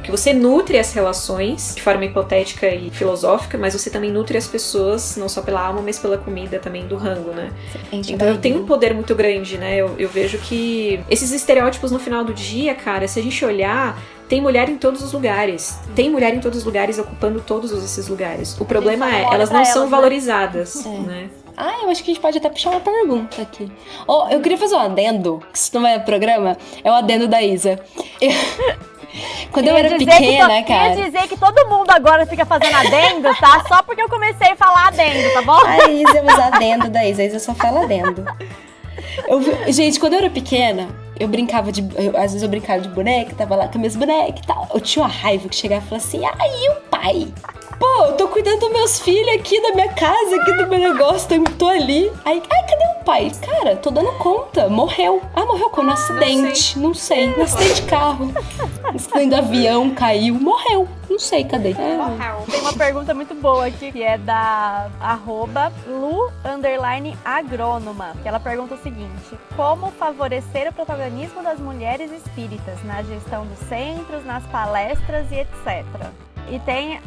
Speaker 6: Que você nutre as relações de forma hipotética e filosófica, mas você também nutre as pessoas, não só pela alma, mas pela comida também do rango, né? Então tem um poder muito grande, né? Eu vejo que esses estereótipos no final do dia, cara, se a gente olhar, tem mulher em todos os lugares. Tem mulher em todos os lugares, ocupando todos esses lugares. O problema
Speaker 3: só não
Speaker 6: é,
Speaker 3: olha
Speaker 6: elas
Speaker 3: pra
Speaker 6: não são
Speaker 3: elas, né?
Speaker 6: valorizadas, né?
Speaker 4: Ah, eu acho que a gente pode até puxar uma pergunta aqui. Oh, eu queria fazer um adendo, que isso não é programa, é o adendo da Isa. Quando eu era pequena, cara...
Speaker 3: Queria dizer que todo mundo agora fica fazendo adendo, tá? Só porque eu comecei a falar adendo, tá bom?
Speaker 4: A Isa é os adendo da Isa, a Isa só fala adendo. Gente, quando eu era pequena, às vezes eu brincava de boneca, tava lá com minhas bonecas e tal. Eu tinha uma raiva que chegava e falava assim, e o pai? Pô, eu tô cuidando dos meus filhos aqui, da minha casa, aqui do meu negócio, tô ali. Aí, cadê o pai? Cara, tô dando conta, morreu. Ah, morreu como? No acidente, não sei. No acidente de carro. Acidente do avião, caiu, morreu. Não sei, cadê?
Speaker 3: Tem uma pergunta muito boa aqui, que é da @Lu_agrônoma, que ela pergunta o seguinte: como favorecer o protagonismo das mulheres espíritas na gestão dos centros, nas palestras e etc. E tem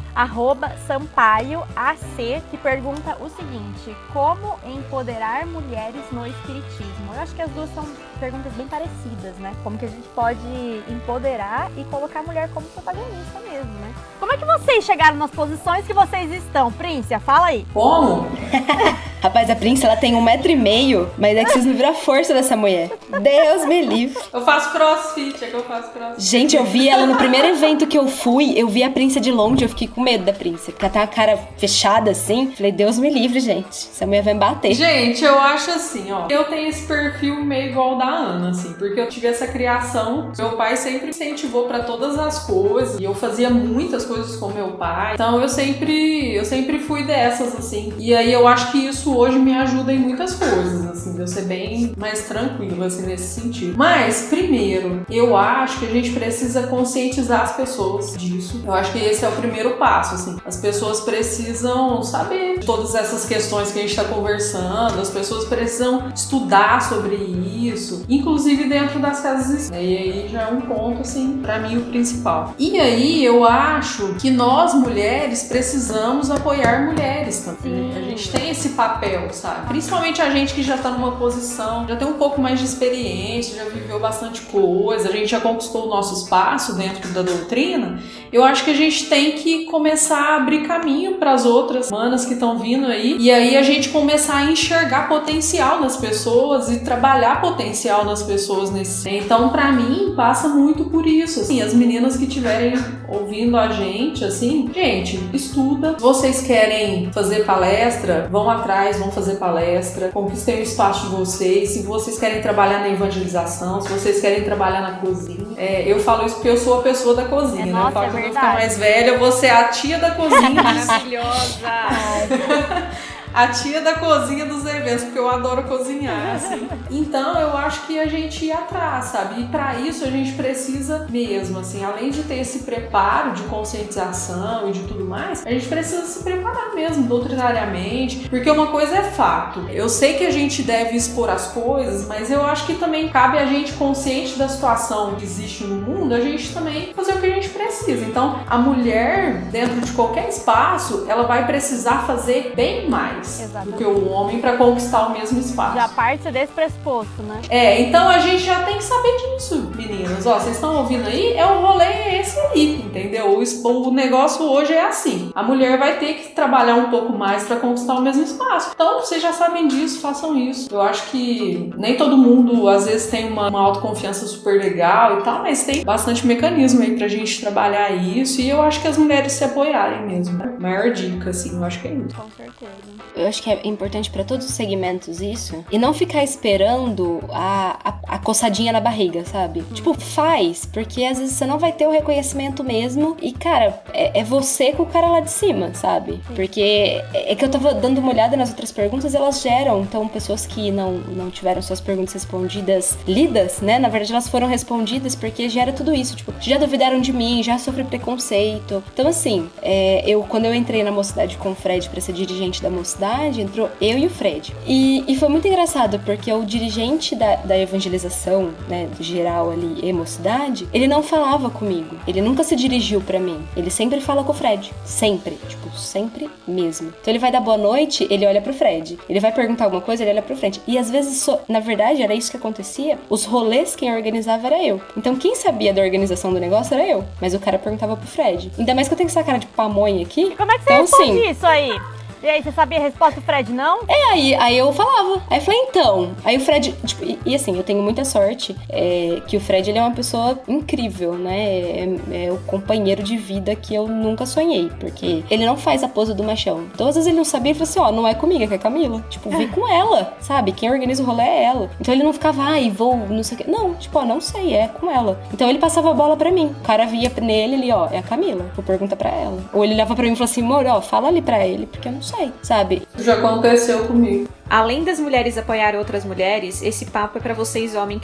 Speaker 3: @SampaioAC, que pergunta o seguinte: como empoderar mulheres no espiritismo? Eu acho que as duas são perguntas bem parecidas, né? Como que a gente pode empoderar e colocar a mulher como protagonista mesmo, né? Como é que vocês chegaram nas posições que vocês estão, Príncia? Fala aí.
Speaker 7: Como?
Speaker 4: Rapaz, a Prince, ela tem 1,5 m, mas é que vocês não viram a força dessa mulher. Deus me livre.
Speaker 7: Eu faço crossfit, é que eu faço crossfit.
Speaker 4: Gente, eu vi ela no primeiro evento que eu fui, eu vi a Prince de longe, eu fiquei com medo da Prince, porque ela tá com a cara fechada assim. Falei, Deus me livre, gente. Essa mulher vai me bater.
Speaker 7: Gente, eu acho assim, ó. Eu tenho esse perfil meio igual da Ana, assim, porque eu tive essa criação. Meu pai sempre incentivou pra todas as coisas, e eu fazia muitas coisas com meu pai. Então eu sempre fui dessas, assim. E aí eu acho que isso hoje me ajuda em muitas coisas, assim, de eu ser bem mais tranquila, assim, nesse sentido. Mas, primeiro, eu acho que a gente precisa conscientizar as pessoas disso. Eu acho que esse é o primeiro passo, assim. As pessoas precisam saber de todas essas questões que a gente tá conversando, as pessoas precisam estudar sobre isso, inclusive dentro das casas. E aí já é um ponto, assim, pra mim o principal. E aí eu acho que nós, mulheres, precisamos apoiar mulheres também. A gente tem esse papel, sabe? Principalmente a gente que já tá numa posição, já tem um pouco mais de experiência, já viveu bastante coisa, a gente já conquistou o nosso espaço dentro da doutrina. Eu acho que a gente tem que começar a abrir caminho para as outras manas que estão vindo aí, e aí a gente começar a enxergar potencial nas pessoas e trabalhar potencial nas pessoas nesse. Então, para mim, passa muito por isso. Assim, as meninas que estiverem ouvindo a gente, assim, gente, estuda. Se vocês querem fazer palestra, vão atrás, vão fazer palestra, conquistem o espaço de vocês. Se vocês querem trabalhar na evangelização, se vocês querem trabalhar na cozinha, eu falo isso porque eu sou a pessoa da cozinha, né?
Speaker 3: Nossa,
Speaker 7: eu falo,
Speaker 3: é
Speaker 7: quando eu
Speaker 3: verdade.
Speaker 7: ficar mais velha, eu vou ser a tia da cozinha.
Speaker 3: Maravilhosa!
Speaker 7: A tia da cozinha dos eventos, porque eu adoro cozinhar, assim. Então, eu acho que a gente ir atrás, sabe? E pra isso a gente precisa mesmo, assim, além de ter esse preparo de conscientização e de tudo mais, a gente precisa se preparar mesmo, doutrinariamente, porque uma coisa é fato. Eu sei que a gente deve expor as coisas, mas eu acho que também cabe a gente, consciente da situação que existe no mundo, a gente também fazer o que a gente precisa. Então, a mulher, dentro de qualquer espaço, ela vai precisar fazer bem mais.
Speaker 3: Exatamente.
Speaker 7: Do que o homem para conquistar o mesmo espaço.
Speaker 3: Já parte desse pressuposto, né?
Speaker 7: Então a gente já tem que saber disso, meninas. meninas, ó, vocês estão ouvindo aí? O rolê é esse aí, entendeu? O negócio hoje é assim. A mulher vai ter que trabalhar um pouco mais pra conquistar o mesmo espaço. Então, vocês já sabem disso, façam isso. Eu acho que nem todo mundo, às vezes, tem uma autoconfiança super legal e tal, mas tem bastante mecanismo aí pra gente trabalhar isso, e eu acho que as mulheres se apoiarem mesmo. Maior dica, assim, eu acho que é isso.
Speaker 3: Com certeza.
Speaker 4: Eu acho que é importante pra todos os segmentos isso. E não ficar esperando a coçadinha na barriga, sabe? Tipo, faz, porque às vezes você não vai ter o reconhecimento mesmo. E, cara, é você com o cara lá de cima, sabe? Porque é que eu tava dando uma olhada nas outras perguntas, elas geram, então, pessoas que não tiveram suas perguntas respondidas, lidas, né? Na verdade, elas foram respondidas porque gera tudo isso. Tipo, já duvidaram de mim, já sofri preconceito. Então, assim, quando eu entrei na Mocidade com o Fred pra ser dirigente da Mocidade, entrou eu e o Fred. E foi muito engraçado, porque o dirigente da evangelização, né, geral ali, e Mocidade, ele não falava comigo. Ele nunca se dirigiu pra mim. Ele sempre fala com o Fred. Sempre. Tipo, sempre mesmo. Então ele vai dar boa noite, ele olha pro Fred. Ele vai perguntar alguma coisa, ele olha pro Fred. E às vezes, na verdade, era isso que acontecia. Os rolês, quem organizava era eu. Então quem sabia da organização do negócio era eu. Mas o cara perguntava pro Fred. Ainda mais que eu tenho essa cara de pamonha aqui.
Speaker 3: E como é que você
Speaker 4: então,
Speaker 3: responde
Speaker 4: assim,
Speaker 3: isso aí? E aí, você sabia a resposta do Fred, não?
Speaker 4: Aí eu falava. Aí eu falei, então. Aí o Fred, tipo, e assim, eu tenho muita sorte que o Fred, ele é uma pessoa incrível, né? É o companheiro de vida que eu nunca sonhei, porque ele não faz a pose do machão. Então, às vezes ele não sabia e falou assim, ó, não é comigo, é com a Camila. Tipo, vem com ela, sabe? Quem organiza o rolê é ela. Então ele não ficava, vou, não sei o quê. Não, tipo, ó, não sei, é com ela. Então ele passava a bola pra mim. O cara via nele ali, ó, é a Camila. Vou perguntar pra ela. Ou ele olhava pra mim e falou assim, amor, ó, fala ali pra ele, porque eu não sei, sabe?
Speaker 7: Já aconteceu comigo.
Speaker 6: Além das mulheres apoiar outras mulheres, esse papo é pra vocês homens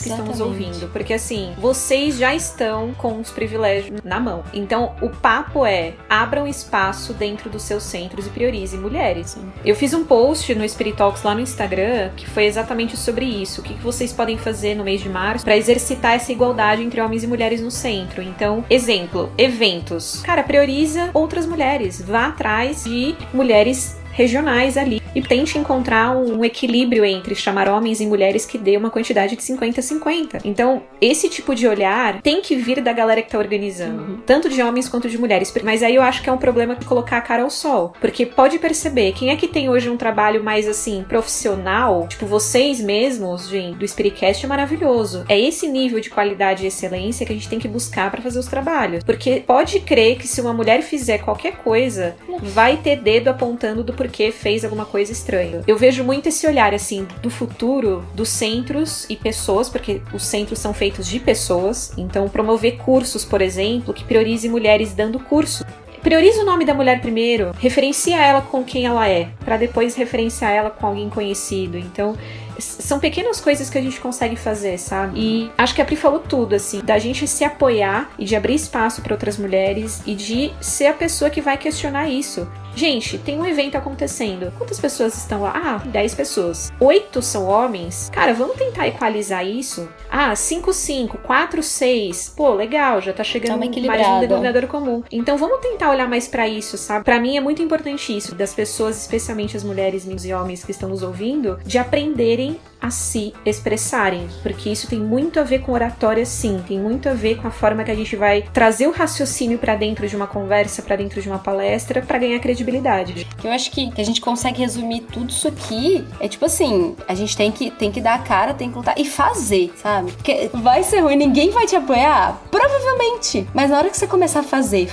Speaker 6: que estão nos ouvindo. Porque assim, vocês já estão com os privilégios na mão. Então, o papo é, abram espaço dentro dos seus centros e priorizem mulheres. Sim. Eu fiz um post no Spirit Talks lá no Instagram, que foi exatamente sobre isso. O que vocês podem fazer no mês de março pra exercitar essa igualdade entre homens e mulheres no centro. Então, exemplo, eventos. Cara, prioriza outras mulheres. Vá atrás de mulheres regionais ali e tente encontrar um equilíbrio entre chamar homens e mulheres que dê uma quantidade de 50-50. Então, esse tipo de olhar tem que vir da galera que tá organizando, tanto de homens quanto de mulheres. Mas aí eu acho que é um problema colocar a cara ao sol, porque pode perceber, quem é que tem hoje um trabalho mais assim, profissional, tipo vocês mesmos, gente, do Spiritcast é maravilhoso. É esse nível de qualidade e excelência que a gente tem que buscar pra fazer os trabalhos, porque pode crer que se uma mulher fizer qualquer coisa, vai ter dedo apontando do porquê fez alguma coisa estranha. Eu vejo muito esse olhar, assim, do futuro, dos centros e pessoas, porque os centros são feitos de pessoas, então promover cursos, por exemplo, que priorize mulheres dando curso. Prioriza o nome da mulher primeiro, referencia ela com quem ela é, pra depois referenciar ela com alguém conhecido. Então, são pequenas coisas que a gente consegue fazer, sabe? E acho que a Pri falou tudo, assim, da gente se apoiar e de abrir espaço para outras mulheres e de ser a pessoa que vai questionar isso. Gente, tem um evento acontecendo. Quantas pessoas estão lá? 10 pessoas. 8 são homens. Cara, vamos tentar equalizar isso? 5-5, 4-6. Pô, legal, já tá chegando mais um denominador comum. Então vamos tentar olhar mais pra isso, sabe? Pra mim é muito importante isso, das pessoas, especialmente as mulheres e homens que estão nos ouvindo, de aprenderem a se expressarem, porque isso tem muito a ver com oratória, sim, tem muito a ver com a forma que a gente vai trazer o raciocínio pra dentro de uma conversa, pra dentro de uma palestra, pra ganhar credibilidade.
Speaker 4: Eu acho que a gente consegue resumir tudo isso aqui, é tipo assim, a gente tem que dar a cara, tem que lutar e fazer, sabe? Porque vai ser ruim, ninguém vai te apoiar? Provavelmente, mas na hora que você começar a fazer,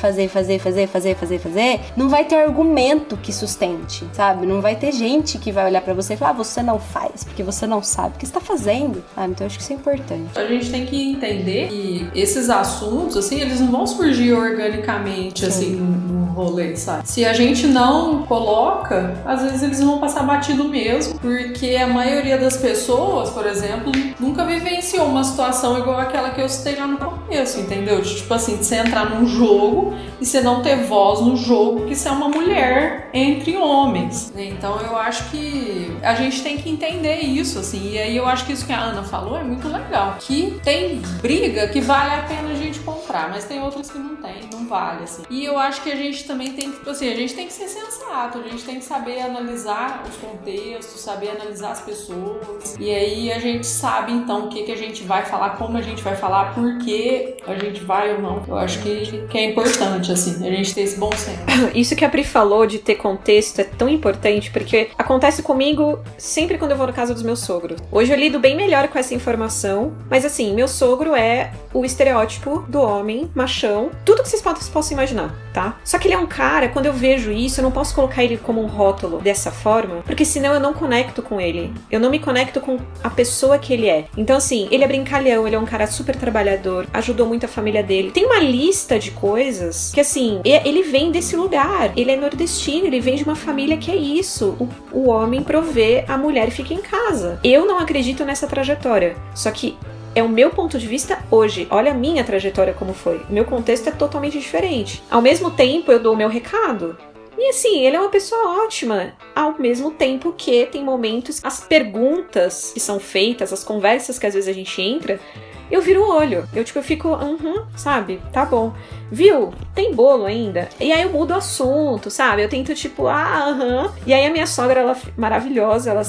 Speaker 4: não vai ter argumento que sustente, sabe? Não vai ter gente que vai olhar pra você e falar, você não faz, porque você não sabe o que está fazendo, sabe? Então eu acho que isso é importante.
Speaker 7: A gente tem que entender que esses assuntos, assim, eles não vão surgir organicamente, assim, no rolê, sabe? Se a gente não coloca, às vezes eles vão passar batido mesmo, porque a maioria das pessoas, por exemplo, nunca vivenciou uma situação igual aquela que eu citei lá no começo, entendeu? Tipo assim, de você entrar num jogo e você não ter voz no jogo, porque você é uma mulher entre homens. Então eu acho que a gente tem que entender isso, assim, e aí eu acho que isso que a Ana falou é muito legal, que tem briga que vale a pena a gente comprar. mostrar, mas tem outras que não tem, não vale, assim. E eu acho que a gente também tem que, assim, a gente tem que ser sensato, a gente tem que saber analisar os contextos, saber analisar as pessoas, e aí a gente sabe, então, o que a gente vai falar, como a gente vai falar, por que a gente vai ou não. Eu acho que é importante, assim, a gente ter esse bom senso.
Speaker 6: Isso que a Pri falou de ter contexto é tão importante, porque acontece comigo sempre quando eu vou na casa dos meus sogros. Hoje eu lido bem melhor com essa informação, mas assim, meu sogro é o estereótipo do homem machão, tudo que vocês possam imaginar, tá? Só que ele é um cara, quando eu vejo isso, eu não posso colocar ele como um rótulo dessa forma, porque senão eu não conecto com ele. Eu não me conecto com a pessoa que ele é. Então assim, ele é brincalhão, ele é um cara super trabalhador, ajudou muito a família dele. Tem uma lista de coisas que assim, ele vem desse lugar, ele é nordestino, ele vem de uma família que é isso. O homem provê, a mulher fica em casa. Eu não acredito nessa trajetória. Só que é o meu ponto de vista hoje. Olha a minha trajetória como foi. O meu contexto é totalmente diferente. Ao mesmo tempo, eu dou o meu recado. E assim, ele é uma pessoa ótima. Ao mesmo tempo que tem momentos, as perguntas que são feitas, as conversas que às vezes a gente entra, eu viro o olho. Eu fico, sabe? Tá bom. Viu? Tem bolo ainda? E aí eu mudo o assunto, sabe? Eu tento E aí a minha sogra, ela maravilhosa, ela,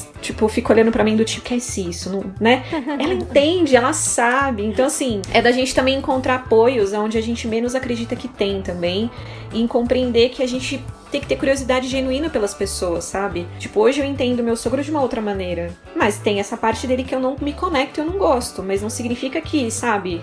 Speaker 6: fica olhando pra mim do tipo, que é isso, não, né? Ela entende, ela sabe. Então, assim, é da gente também encontrar apoios onde a gente menos acredita que tem também. E em compreender que a gente tem que ter curiosidade genuína pelas pessoas, sabe? Hoje eu entendo meu sogro de uma outra maneira. Mas tem essa parte dele que eu não me conecto, eu não gosto. Mas não significa que, sabe?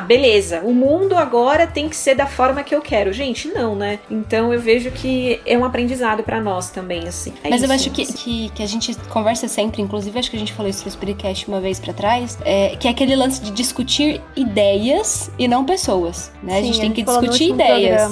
Speaker 6: Beleza, o mundo agora tem que ser da forma que eu quero. Gente, não, né? Então eu vejo que é um aprendizado pra nós também, assim.
Speaker 4: Mas eu acho que a gente conversa sempre, inclusive acho que a gente falou isso no Spiritcast uma vez pra trás, que é aquele lance de discutir ideias e não pessoas, né? Sim, a gente tem que discutir ideias.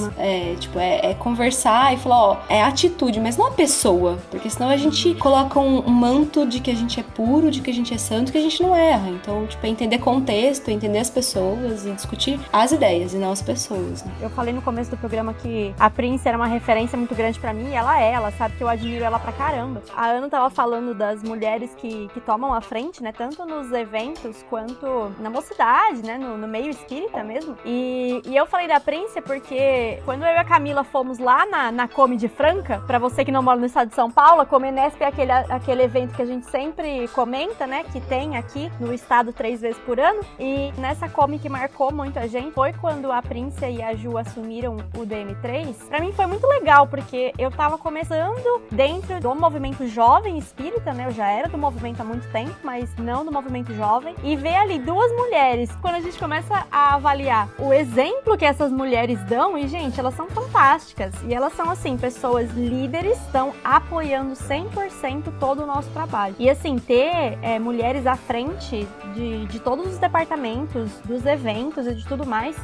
Speaker 4: É conversar e falar, é atitude, mas não a pessoa. Porque senão a gente coloca um manto de que a gente é puro, de que a gente é santo, que a gente não erra. Então, é entender contexto, entender as pessoas e discutir as ideias e não as pessoas. Né?
Speaker 3: Eu falei no começo do programa que a Prince era uma referência muito grande pra mim, e ela sabe que eu admiro ela pra caramba. A Ana tava falando das mulheres que tomam a frente, né, tanto nos eventos quanto na mocidade, né, no meio espírita mesmo. E eu falei da Prince porque quando eu e a Camila fomos lá na Comedy Franca, pra você que não mora no estado de São Paulo, a Comenesp é aquele evento que a gente sempre comenta, né, que tem aqui no estado 3 vezes por ano, e nessa Comic que marcou muito a gente foi quando a Prince e a Ju assumiram o DM3. Pra mim foi muito legal, porque eu tava começando dentro do movimento jovem espírita, né, eu já era do movimento há muito tempo, mas não do movimento jovem, e ver ali duas mulheres, quando a gente começa a avaliar o exemplo que essas mulheres dão, e gente, elas são fantásticas, e elas são assim, pessoas líderes, estão apoiando 100% todo o nosso trabalho. E assim, ter mulheres à frente de todos os departamentos, dos eventos e de tudo mais,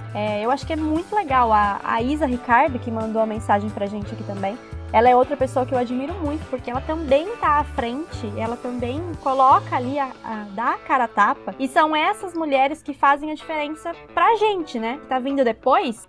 Speaker 3: eu acho que é muito legal. A Isa Ricardo, que mandou a mensagem pra gente aqui também, ela é outra pessoa que eu admiro muito, porque ela também tá à frente, ela também coloca ali, dá a cara a tapa, e são essas mulheres que fazem a diferença pra gente, né? Que tá vindo depois,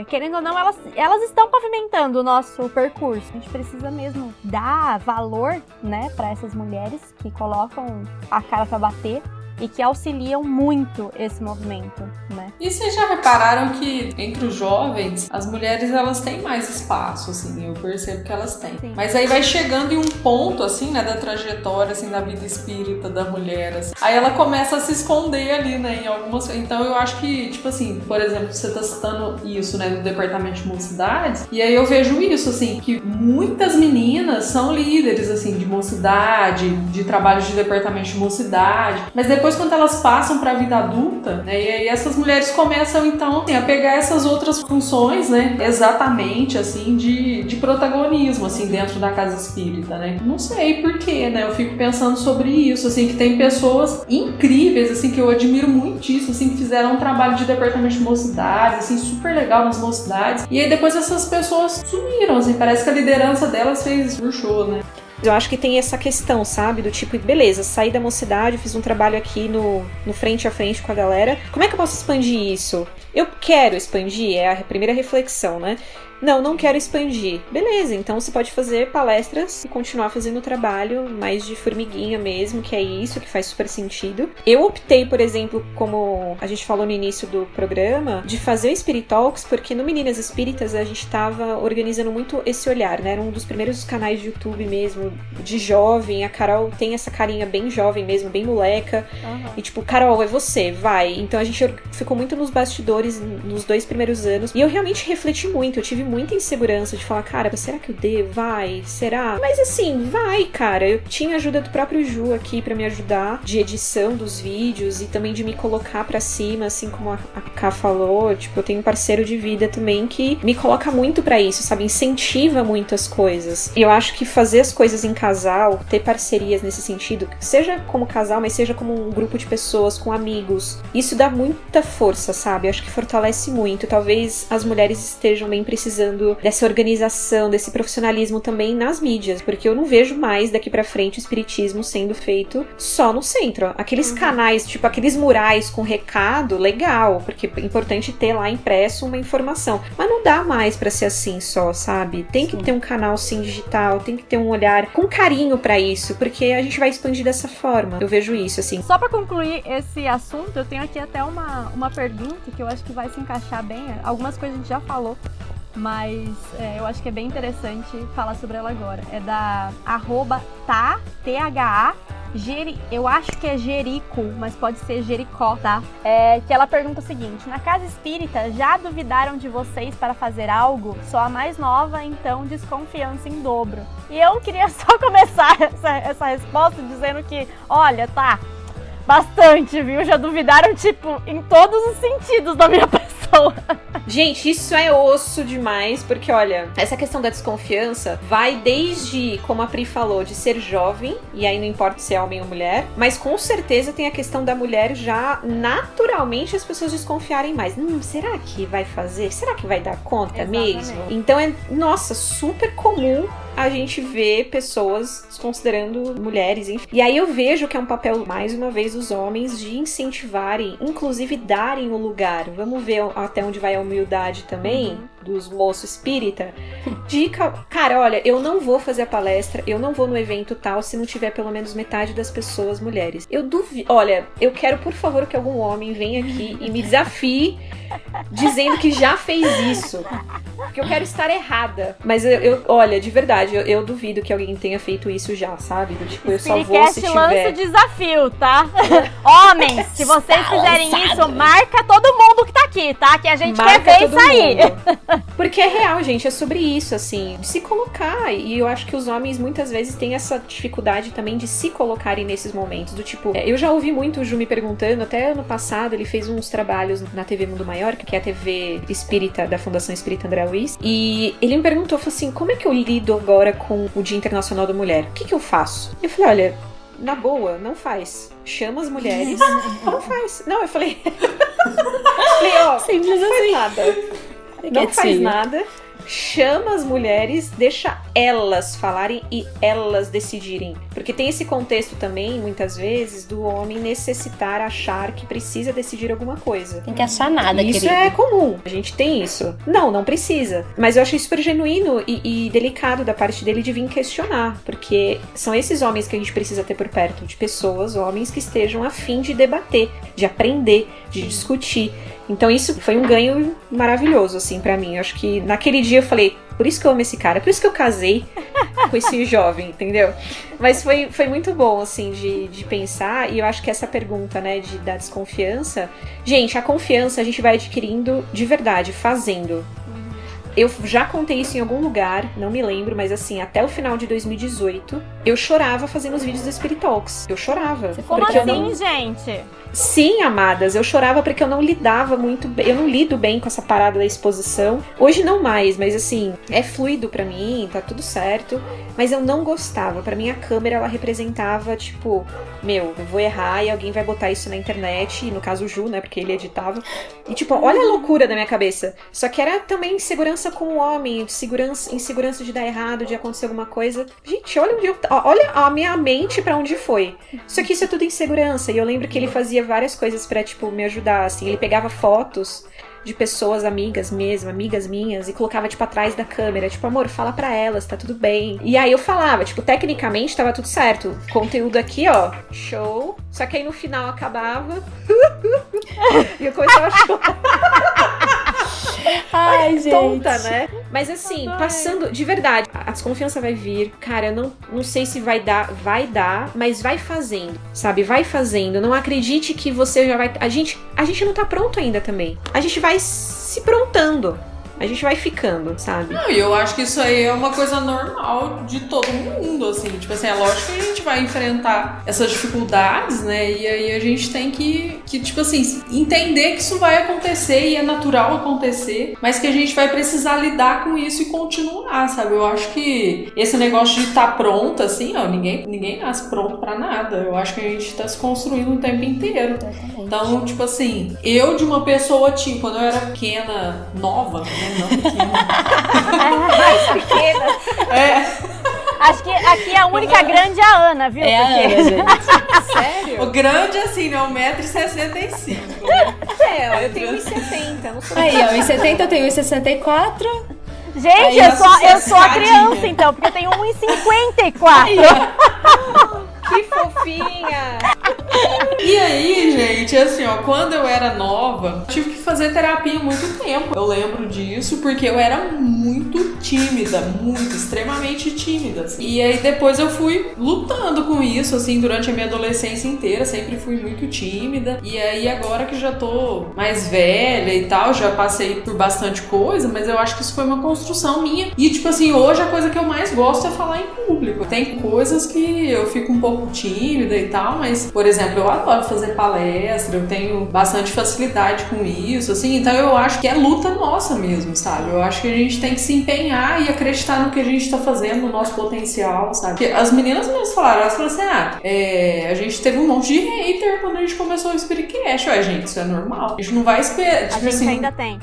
Speaker 3: querendo ou não, elas estão pavimentando o nosso percurso. A gente precisa mesmo dar valor, né, pra essas mulheres que colocam a cara pra bater e que auxiliam muito esse movimento, né?
Speaker 7: E vocês já repararam que entre os jovens, as mulheres elas têm mais espaço, assim, eu percebo que elas têm. Sim. Mas aí vai chegando em um ponto, assim, né, da trajetória, assim, da vida espírita da mulher, assim. Aí ela começa a se esconder ali, né, em algumas... Então eu acho que, tipo assim, por exemplo, você tá citando isso, né, do departamento de mocidades, e aí eu vejo isso, assim, que muitas meninas são líderes, assim, de mocidade, de trabalho de departamento de mocidade, mas depois quando elas passam para a vida adulta, né, e aí essas mulheres começam então assim, a pegar essas outras funções, né, exatamente assim de protagonismo assim dentro da casa espírita, né? Não sei porquê, né? Eu fico pensando sobre isso, assim, que tem pessoas incríveis assim que eu admiro muitíssimo, assim, que fizeram um trabalho de departamento de mocidade, assim, super legal nas mocidades. E aí depois essas pessoas sumiram, assim, parece que a liderança delas fez murchou, né?
Speaker 6: Eu acho que tem essa questão, sabe? Do tipo, beleza, saí da mocidade, fiz um trabalho aqui no frente a frente com a galera. Como é que eu posso expandir isso? Eu quero expandir, é a primeira reflexão, né? não quero expandir. Beleza, então você pode fazer palestras e continuar fazendo o trabalho mais de formiguinha mesmo, que é isso, que faz super sentido. Eu optei, por exemplo, como a gente falou no início do programa, de fazer o Spirit Talks, porque no Meninas Espíritas a gente tava organizando muito esse olhar, né? Era um dos primeiros canais de YouTube mesmo, de jovem. A Carol tem essa carinha bem jovem mesmo, bem moleca. E tipo, Carol, é você, vai. Então a gente ficou muito nos bastidores nos 2 primeiros anos. E eu realmente refleti muito, eu tive muita insegurança de falar, cara, será que o D vai? Será? Mas assim, vai, cara. Eu tinha ajuda do próprio Ju aqui pra me ajudar, de edição dos vídeos e também de me colocar pra cima, assim como a Ká falou. Tipo, eu tenho um parceiro de vida também que me coloca muito pra isso, sabe? Incentiva muito as coisas. E eu acho que fazer as coisas em casal, ter parcerias nesse sentido, seja como casal, mas seja como um grupo de pessoas, com amigos, isso dá muita força, sabe? Eu acho que fortalece muito. Talvez as mulheres estejam bem precisando dessa organização, desse profissionalismo também nas mídias, porque eu não vejo mais daqui pra frente o espiritismo sendo feito só no centro. Aqueles canais, tipo aqueles murais com recado, legal, porque é importante ter lá impresso uma informação, mas não dá mais pra ser assim só, sabe? Tem que ter um canal sim digital, tem que ter um olhar com carinho pra isso, porque a gente vai expandir dessa forma. Eu vejo isso, assim.
Speaker 3: Só pra concluir esse assunto, eu tenho aqui até uma pergunta que eu acho que vai se encaixar bem. Algumas coisas a gente já falou, mas eu acho que é bem interessante falar sobre ela agora. É da @tá, THA, eu acho que é Jerico, mas pode ser Jericó, tá? Que ela pergunta o seguinte: na casa espírita, já duvidaram de vocês para fazer algo? Sou a mais nova, então desconfiança em dobro. E eu queria só começar essa resposta dizendo que, olha, tá, bastante, viu? Já duvidaram, tipo, em todos os sentidos da minha pessoa.
Speaker 6: Gente, isso é osso demais, porque olha, essa questão da desconfiança vai desde, como a Pri falou, de ser jovem, e aí não importa se é homem ou mulher, mas com certeza tem a questão da mulher já naturalmente as pessoas desconfiarem mais. Será que vai fazer? Será que vai dar conta mesmo? Então nossa, super comum a gente vê pessoas desconsiderando mulheres, enfim. E aí eu vejo que é um papel, mais uma vez, dos homens de incentivarem, inclusive darem o lugar. Vamos ver até onde vai a humildade também dos moços espírita. Dica, cara, olha, eu não vou fazer a palestra, eu não vou no evento tal se não tiver pelo menos metade das pessoas mulheres. Eu duvido. Olha, eu quero, por favor, que algum homem venha aqui e me desafie dizendo que já fez isso. Porque eu quero estar errada. Mas olha, de verdade, eu duvido que alguém tenha feito isso já, sabe? Do tipo, eu só vou se tiver.
Speaker 3: Lança o desafio, tá? Homens, se vocês fizerem isso, marca todo mundo que tá aqui, tá? Que a gente quer ver isso aí.
Speaker 6: Porque é real, gente, é sobre isso, assim, de se colocar. E eu acho que os homens muitas vezes têm essa dificuldade também de se colocarem nesses momentos. Do tipo, eu já ouvi muito o Ju me perguntando, até ano passado ele fez uns trabalhos na TV Mundo Maior, que é a TV espírita da Fundação Espírita André Luiz, e ele me perguntou, falou assim, como é que eu lido agora com o Dia Internacional da Mulher? O que eu faço? Eu falei, olha, na boa, não faz. Chama as mulheres, não faz. Não, eu falei... ó,
Speaker 4: simples
Speaker 6: não faz
Speaker 4: assim.
Speaker 6: nada. Não faz nada, chama as mulheres, deixa elas falarem e elas decidirem. Porque tem esse contexto também, muitas vezes, do homem necessitar achar que precisa decidir alguma coisa.
Speaker 4: Tem que achar nada,
Speaker 6: isso
Speaker 4: querido.
Speaker 6: É comum, a gente tem isso. Não precisa. Mas eu achei super genuíno e delicado da parte dele de vir questionar, porque são esses homens que a gente precisa ter por perto, de pessoas, homens que estejam a fim de debater, de aprender, de discutir. Então isso foi um ganho maravilhoso, assim, pra mim. Eu acho que naquele dia eu falei, por isso que eu amo esse cara, por isso que eu casei com esse jovem, entendeu? Mas foi muito bom, assim, de pensar. E eu acho que essa pergunta, né, da desconfiança... Gente, a confiança a gente vai adquirindo de verdade, fazendo. Eu já contei isso em algum lugar, não me lembro, mas assim, até o final de 2018, eu chorava fazendo os vídeos do Spirit Talks. Eu chorava.
Speaker 3: Como assim, gente?
Speaker 6: Sim, amadas, eu chorava porque eu não lidava muito bem, eu não lido bem com essa parada da exposição. Hoje não mais, mas assim, é fluido pra mim, tá tudo certo, mas eu não gostava. Pra mim a câmera, ela representava, tipo, eu vou errar e alguém vai botar isso na internet, e no caso o Ju, né, porque ele editava. E tipo, olha a loucura da minha cabeça. Só que era também insegurança com o homem, insegurança de dar errado, de acontecer alguma coisa. Gente, olha olha a minha mente pra onde foi. Isso é tudo insegurança. E eu lembro que ele fazia várias coisas pra, tipo, me ajudar, assim. Ele pegava fotos de pessoas amigas mesmo, amigas minhas, e colocava, tipo, atrás da câmera. Tipo, amor, fala pra elas, tá tudo bem. E aí eu falava, tipo, tecnicamente tava tudo certo. Conteúdo aqui, ó, show. Só que aí no final acabava e eu começava a chorar.
Speaker 8: Ai, gente.
Speaker 6: Tonta, né? Mas assim, passando, de verdade, a desconfiança vai vir. Cara, eu não sei se vai dar, mas vai fazendo, sabe? Vai fazendo. Não acredite que você já vai... A gente não tá pronto ainda também. A gente vai se prontando. A gente vai ficando, sabe?
Speaker 7: Não, e eu acho que isso aí é uma coisa normal de todo mundo, assim. Tipo assim, é lógico que a gente vai enfrentar essas dificuldades, né? E aí a gente tem que tipo assim, entender que isso vai acontecer e é natural acontecer, mas que a gente vai precisar lidar com isso e continuar, sabe? Eu acho que esse negócio de estar pronto, assim, ó, ninguém nasce pronto pra nada. Eu acho que a gente tá se construindo o tempo inteiro. Então, tipo assim, eu de uma pessoa, tipo, quando eu era pequena, nova, né? Não pequena.
Speaker 3: Mais pequena. Acho que aqui a única grande é a Ana, viu?
Speaker 8: É a Ana, gente.
Speaker 6: Sério?
Speaker 7: O grande, assim, né? 1,65 m.
Speaker 6: Eu tenho 1,70, não sou...
Speaker 8: Aí, ó, 1,70, eu tenho 1,64.
Speaker 3: Gente,
Speaker 7: Aí
Speaker 3: eu sou a
Speaker 7: escadinha.
Speaker 3: criança, então, porque eu tenho 1,54.
Speaker 6: Que fofinha!
Speaker 7: E aí, gente, assim, ó, quando eu era nova, tive que fazer terapia muito tempo. Eu lembro disso porque eu era muito tímida, extremamente tímida. Assim. E aí depois eu fui lutando com isso, assim, durante a minha adolescência inteira, sempre fui muito tímida. E aí agora que já tô mais velha e tal, já passei por bastante coisa, mas eu acho que isso foi uma construção minha. E tipo assim, hoje a coisa que eu mais gosto é falar em público. Tem coisas que eu fico um pouco tímida e tal, mas, por exemplo, eu adoro fazer palestra, eu tenho bastante facilidade com isso, assim, então eu acho que é luta nossa mesmo, sabe? Eu acho que a gente tem que se empenhar e acreditar no que a gente tá fazendo, no nosso potencial, sabe? Porque as meninas mesmo falaram, elas falaram assim, a gente teve um monte de hater quando a gente começou o Spiritcast. Ué, gente, isso é normal. A gente não vai esperar, tipo
Speaker 3: A gente
Speaker 7: assim...
Speaker 3: ainda tem.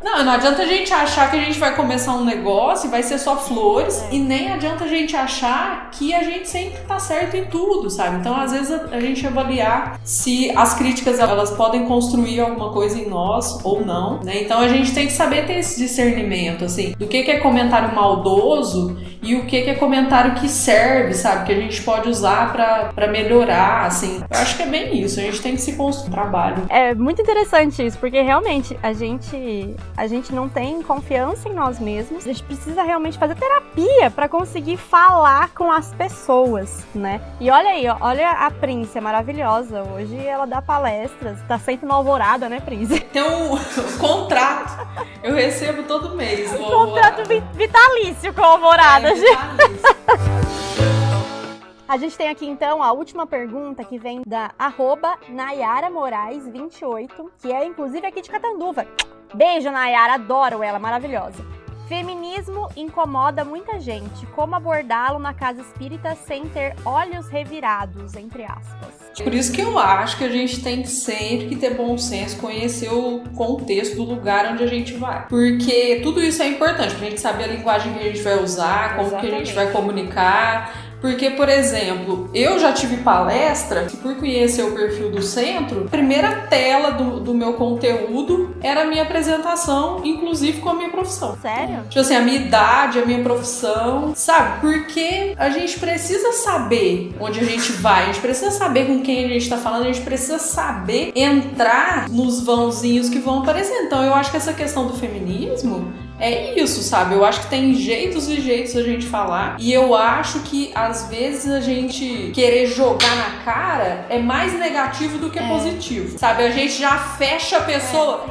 Speaker 7: Não adianta a gente achar que a gente vai começar um negócio e vai ser só flores, e nem adianta a gente achar que a gente sempre tá certo em tudo, sabe? Então, às vezes, a gente avaliar se as críticas, elas podem construir alguma coisa em nós ou não, né? Então, a gente tem que saber ter esse discernimento, assim, do que é comentário maldoso e o que é comentário que serve, sabe? Que a gente pode usar pra melhorar, assim. Eu acho que é bem isso, a gente tem que se construir trabalho.
Speaker 3: É muito interessante isso, porque realmente a gente não tem confiança em nós mesmos. A gente precisa realmente fazer terapia pra conseguir falar com as pessoas, né? E olha aí, ó, olha a Prince, é maravilhosa. Hoje ela dá palestras, tá sempre no Alvorada, né, Prince?
Speaker 7: Tem um contrato, eu recebo todo mês.
Speaker 3: Contrato vitalício com a Alvorada, gente. A gente tem aqui, então, a última pergunta que vem da @NayaraMoraes28, que é, inclusive, aqui de Catanduva. Beijo, Nayara, adoro ela, maravilhosa. Feminismo incomoda muita gente. Como abordá-lo na casa espírita sem ter olhos revirados, entre aspas?
Speaker 7: Por isso que eu acho que a gente tem sempre que ter bom senso, conhecer o contexto do lugar onde a gente vai. Porque tudo isso é importante, pra gente saber a linguagem que a gente vai usar, como que a gente vai comunicar. Porque, por exemplo, eu já tive palestra que, por conhecer o perfil do centro, a primeira tela do meu conteúdo era a minha apresentação, inclusive com a minha profissão.
Speaker 3: Sério?
Speaker 7: Tipo assim, a minha idade, a minha profissão, sabe? Porque a gente precisa saber onde a gente vai, a gente precisa saber com quem a gente tá falando, a gente precisa saber entrar nos vãozinhos que vão aparecer. Então, eu acho que essa questão do feminismo é isso, sabe? Eu acho que tem jeitos e jeitos a gente falar, e eu acho que às vezes a gente querer jogar na cara é mais negativo do que positivo, sabe? A gente já fecha a pessoa,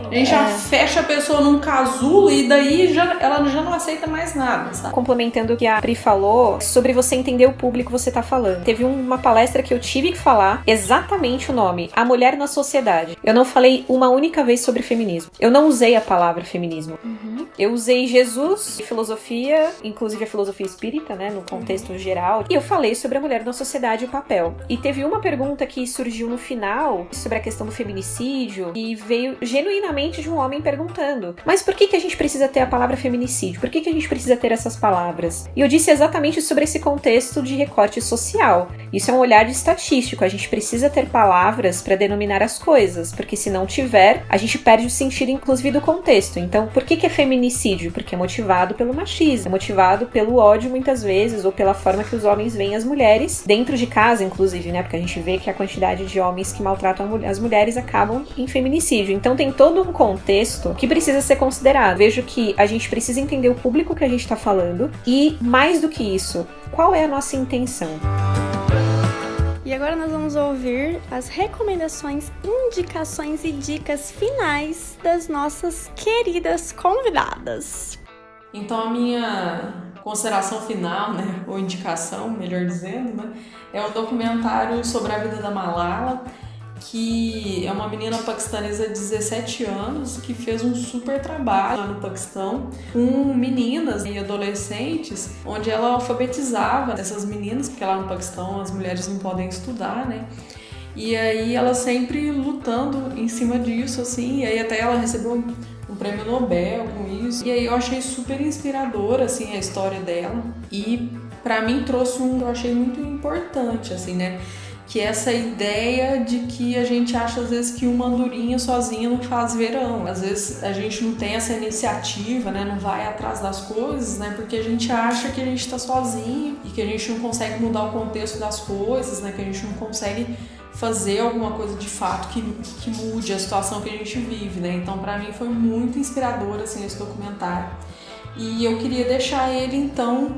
Speaker 7: fecha a pessoa num casulo e daí ela já não aceita mais nada, sabe?
Speaker 6: Complementando o que a Pri falou, sobre você entender o público que você tá falando. Teve uma palestra que eu tive que falar exatamente o nome, A Mulher na Sociedade. Eu não falei uma única vez sobre feminismo. Eu não usei a palavra feminismo. Eu usei Jesus e filosofia, inclusive a filosofia espírita, né, no contexto geral, e eu falei sobre a mulher na sociedade e o papel. E teve uma pergunta que surgiu no final sobre a questão do feminicídio e veio genuinamente de um homem perguntando: mas por que a gente precisa ter a palavra feminicídio? Por que a gente precisa ter essas palavras? E eu disse exatamente sobre esse contexto de recorte social. Isso é um olhar estatístico, a gente precisa ter palavras para denominar as coisas, porque se não tiver, a gente perde o sentido inclusive do contexto. Então, por que é feminicídio? Porque é motivado pelo machismo, é motivado pelo ódio muitas vezes, ou pela forma que os homens veem as mulheres, dentro de casa inclusive, né? Porque a gente vê que a quantidade de homens que maltratam as mulheres acabam em feminicídio. Então tem todo um contexto que precisa ser considerado. Vejo que a gente precisa entender o público que a gente está falando e, mais do que isso, qual é a nossa intenção.
Speaker 8: E agora nós vamos ouvir as recomendações, indicações e dicas finais das nossas queridas convidadas.
Speaker 7: Então a minha consideração final, né, ou indicação, melhor dizendo, né, é um documentário sobre a vida da Malala, que é uma menina paquistanesa de 17 anos que fez um super trabalho lá no Paquistão com meninas e adolescentes, onde ela alfabetizava essas meninas, porque lá no Paquistão as mulheres não podem estudar, né? E aí ela sempre lutando em cima disso, assim, e aí até ela recebeu um prêmio Nobel com isso. E aí eu achei super inspiradora, assim, a história dela. E pra mim trouxe um que eu achei muito importante, assim, né? Que é essa ideia de que a gente acha às vezes que uma andorinha sozinha não faz verão. Às vezes a gente não tem essa iniciativa, né? Não vai atrás das coisas, né? Porque a gente acha que a gente tá sozinho e que a gente não consegue mudar o contexto das coisas, né? Que a gente não consegue fazer alguma coisa de fato que mude a situação que a gente vive, né? Então, pra mim foi muito inspirador, assim, esse documentário. E eu queria deixar ele, então,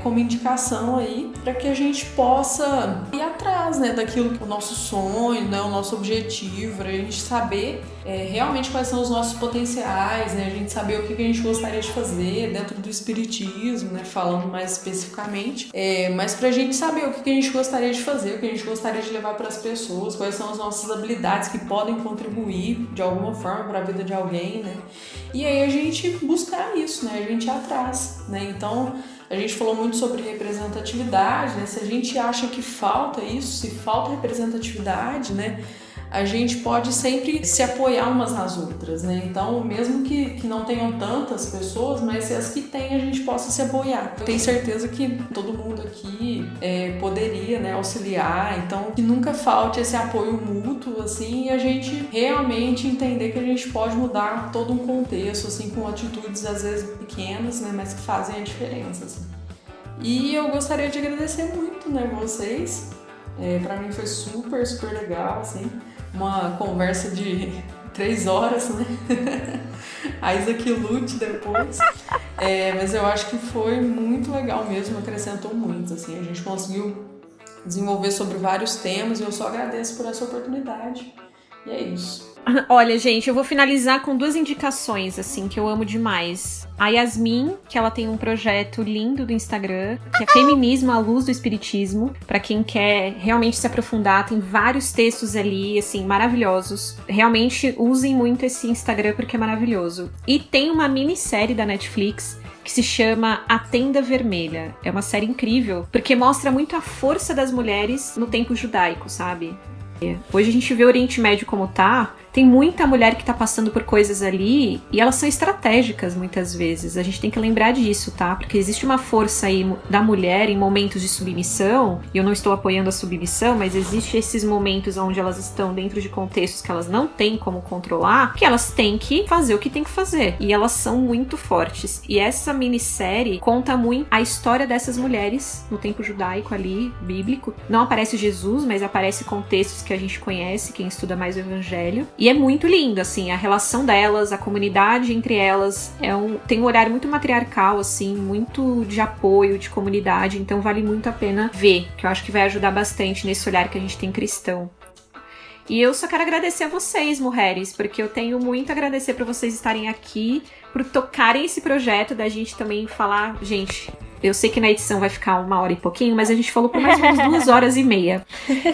Speaker 7: como indicação aí, para que a gente possa ir atrás, né, daquilo que é o nosso sonho, né, o nosso objetivo, para a gente saber realmente quais são os nossos potenciais, né, a gente saber o que a gente gostaria de fazer dentro do espiritismo, né, falando mais especificamente, mas para a gente saber o que a gente gostaria de fazer, o que a gente gostaria de levar para as pessoas, quais são as nossas habilidades que podem contribuir de alguma forma para a vida de alguém, né, e aí a gente buscar isso, né, a gente ir atrás, né, então a gente falou muito sobre representatividade, né, se a gente acha que falta isso, se falta representatividade, né, a gente pode sempre se apoiar umas nas outras, né? Então, mesmo que não tenham tantas pessoas, mas se as que tem, a gente possa se apoiar. Eu tenho certeza que todo mundo aqui poderia, né, auxiliar, então que nunca falte esse apoio mútuo, assim, e a gente realmente entender que a gente pode mudar todo um contexto, assim, com atitudes às vezes pequenas, né, mas que fazem a diferença, assim. E eu gostaria de agradecer muito, né, vocês. Pra mim foi super, super legal, assim. Uma conversa de 3 horas, né? A Isa que lute depois. Mas eu acho que foi muito legal mesmo, acrescentou muito, assim. A gente conseguiu desenvolver sobre vários temas e eu só agradeço por essa oportunidade. E é isso.
Speaker 6: Olha, gente, eu vou finalizar com 2 indicações, assim, que eu amo demais. A Yasmin, que ela tem um projeto lindo do Instagram, que é Feminismo à Luz do Espiritismo. Pra quem quer realmente se aprofundar, tem vários textos ali, assim, maravilhosos. Realmente usem muito esse Instagram porque é maravilhoso. E tem uma minissérie da Netflix que se chama A Tenda Vermelha. É uma série incrível, porque mostra muito a força das mulheres no tempo judaico, sabe? Hoje a gente vê o Oriente Médio como tá, tem muita mulher que tá passando por coisas ali e elas são estratégicas muitas vezes. A gente tem que lembrar disso, tá? Porque existe uma força aí da mulher em momentos de submissão, e eu não estou apoiando a submissão, mas existe esses momentos onde elas estão dentro de contextos que elas não têm como controlar, que elas têm que fazer o que tem que fazer. E elas são muito fortes. E essa minissérie conta muito a história dessas mulheres no tempo judaico ali, bíblico. Não aparece Jesus, mas aparece contextos que a gente conhece, quem estuda mais o evangelho. E é muito lindo, assim, a relação delas, a comunidade entre elas, tem um olhar muito matriarcal, assim, muito de apoio, de comunidade, então vale muito a pena ver, que eu acho que vai ajudar bastante nesse olhar que a gente tem cristão. E eu só quero agradecer a vocês, mulheres, porque eu tenho muito a agradecer por vocês estarem aqui, por tocarem esse projeto, da gente também falar, gente, Eu sei que na edição vai ficar 1h e pouquinho, mas a gente falou por mais ou menos 2h30.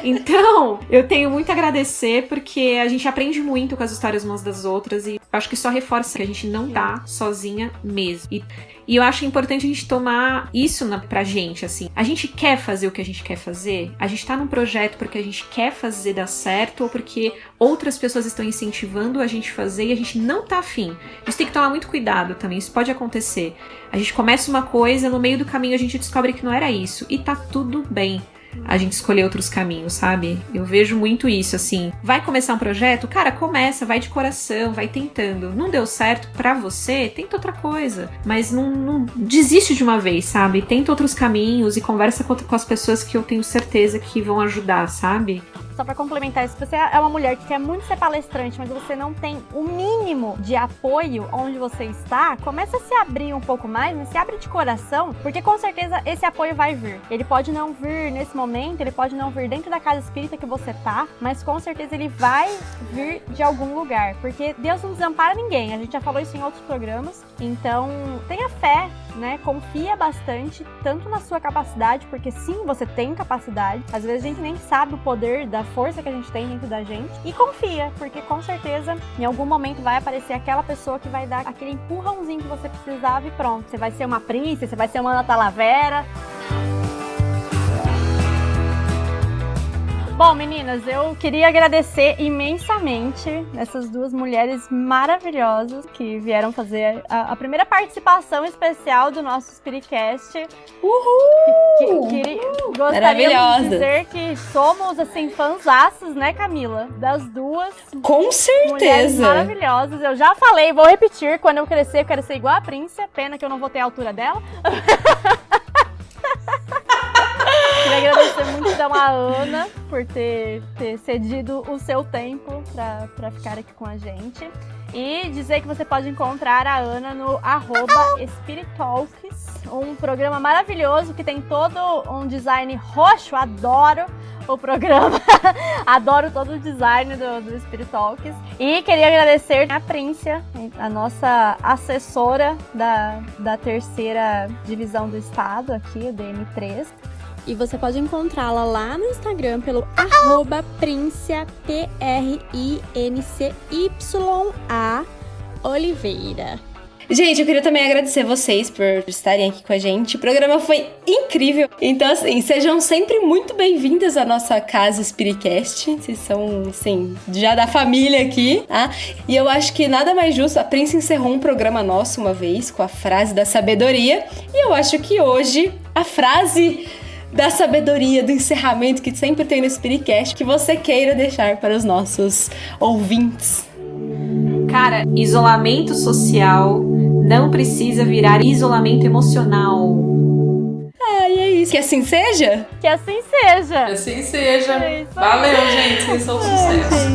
Speaker 6: Então, eu tenho muito a agradecer, porque a gente aprende muito com as histórias umas das outras, e acho que só reforça que a gente não tá sozinha mesmo. E eu acho importante a gente tomar isso pra gente, assim. A gente quer fazer o que a gente quer fazer? A gente tá num projeto porque a gente quer fazer dar certo, ou porque outras pessoas estão incentivando a gente fazer e a gente não tá afim? Isso tem que tomar muito cuidado também, isso pode acontecer. A gente começa uma coisa, no meio do caminho a gente descobre que não era isso, e tá tudo bem a gente escolher outros caminhos, sabe? Eu vejo muito isso, assim. Vai começar um projeto? Cara, começa, vai de coração, vai tentando. Não deu certo pra você? Tenta outra coisa. Mas não desiste de uma vez, sabe? Tenta outros caminhos e conversa com as pessoas que eu tenho certeza que vão ajudar, sabe?
Speaker 3: Só pra complementar, se você é uma mulher que quer muito ser palestrante, mas você não tem o mínimo de apoio onde você está, começa a se abrir um pouco mais, mas se abre de coração, porque com certeza esse apoio vai vir. Ele pode não vir nesse momento, ele pode não vir dentro da casa espírita que você tá, mas com certeza ele vai vir de algum lugar, porque Deus não desampara ninguém, a gente já falou isso em outros programas, então tenha fé, né? Confia bastante, tanto na sua capacidade, porque sim, você tem capacidade, às vezes a gente nem sabe o poder da força que a gente tem dentro da gente, e confia, porque com certeza em algum momento vai aparecer aquela pessoa que vai dar aquele empurrãozinho que você precisava e pronto, você vai ser uma princesa, você vai ser uma Ana Talavera. Bom, meninas, eu queria agradecer imensamente essas duas mulheres maravilhosas que vieram fazer a primeira participação especial do nosso Spiritcast.
Speaker 4: Uhul!
Speaker 3: Gostaríamos de dizer que somos, assim, fãzaças, né, Camila? Das duas.
Speaker 4: Com certeza!
Speaker 3: Mulheres maravilhosas. Eu já falei, vou repetir, quando eu crescer, eu quero ser igual a Príncia. Pena que eu não vou ter a altura dela. Queria agradecer muito então a Ana por ter cedido o seu tempo pra ficar aqui com a gente. E dizer que você pode encontrar a Ana no @Spiritalks, um programa maravilhoso que tem todo um design roxo. Adoro o programa, adoro todo o design do Spiritalks. E queria agradecer a Príncia, a nossa assessora da terceira divisão do estado aqui, o DM3.
Speaker 8: E você pode encontrá-la lá no Instagram pelo @Príncia, PRINCYA Oliveira.
Speaker 4: Gente, eu queria também agradecer vocês por estarem aqui com a gente. O programa foi incrível. Então, assim, sejam sempre muito bem-vindas à nossa casa Spiritcast. Vocês são, assim, já da família aqui, tá? E eu acho que nada mais justo. A Prince encerrou um programa nosso uma vez com a frase da sabedoria. E eu acho que hoje a frase da sabedoria, do encerramento que sempre tem no Spiritcast, que você queira deixar para os nossos ouvintes.
Speaker 6: Cara, isolamento social não precisa virar isolamento emocional.
Speaker 4: E é isso. Que assim seja?
Speaker 3: Que assim seja.
Speaker 7: Que assim seja.
Speaker 3: É isso aí.
Speaker 7: Valeu, gente. Vocês são um sucesso.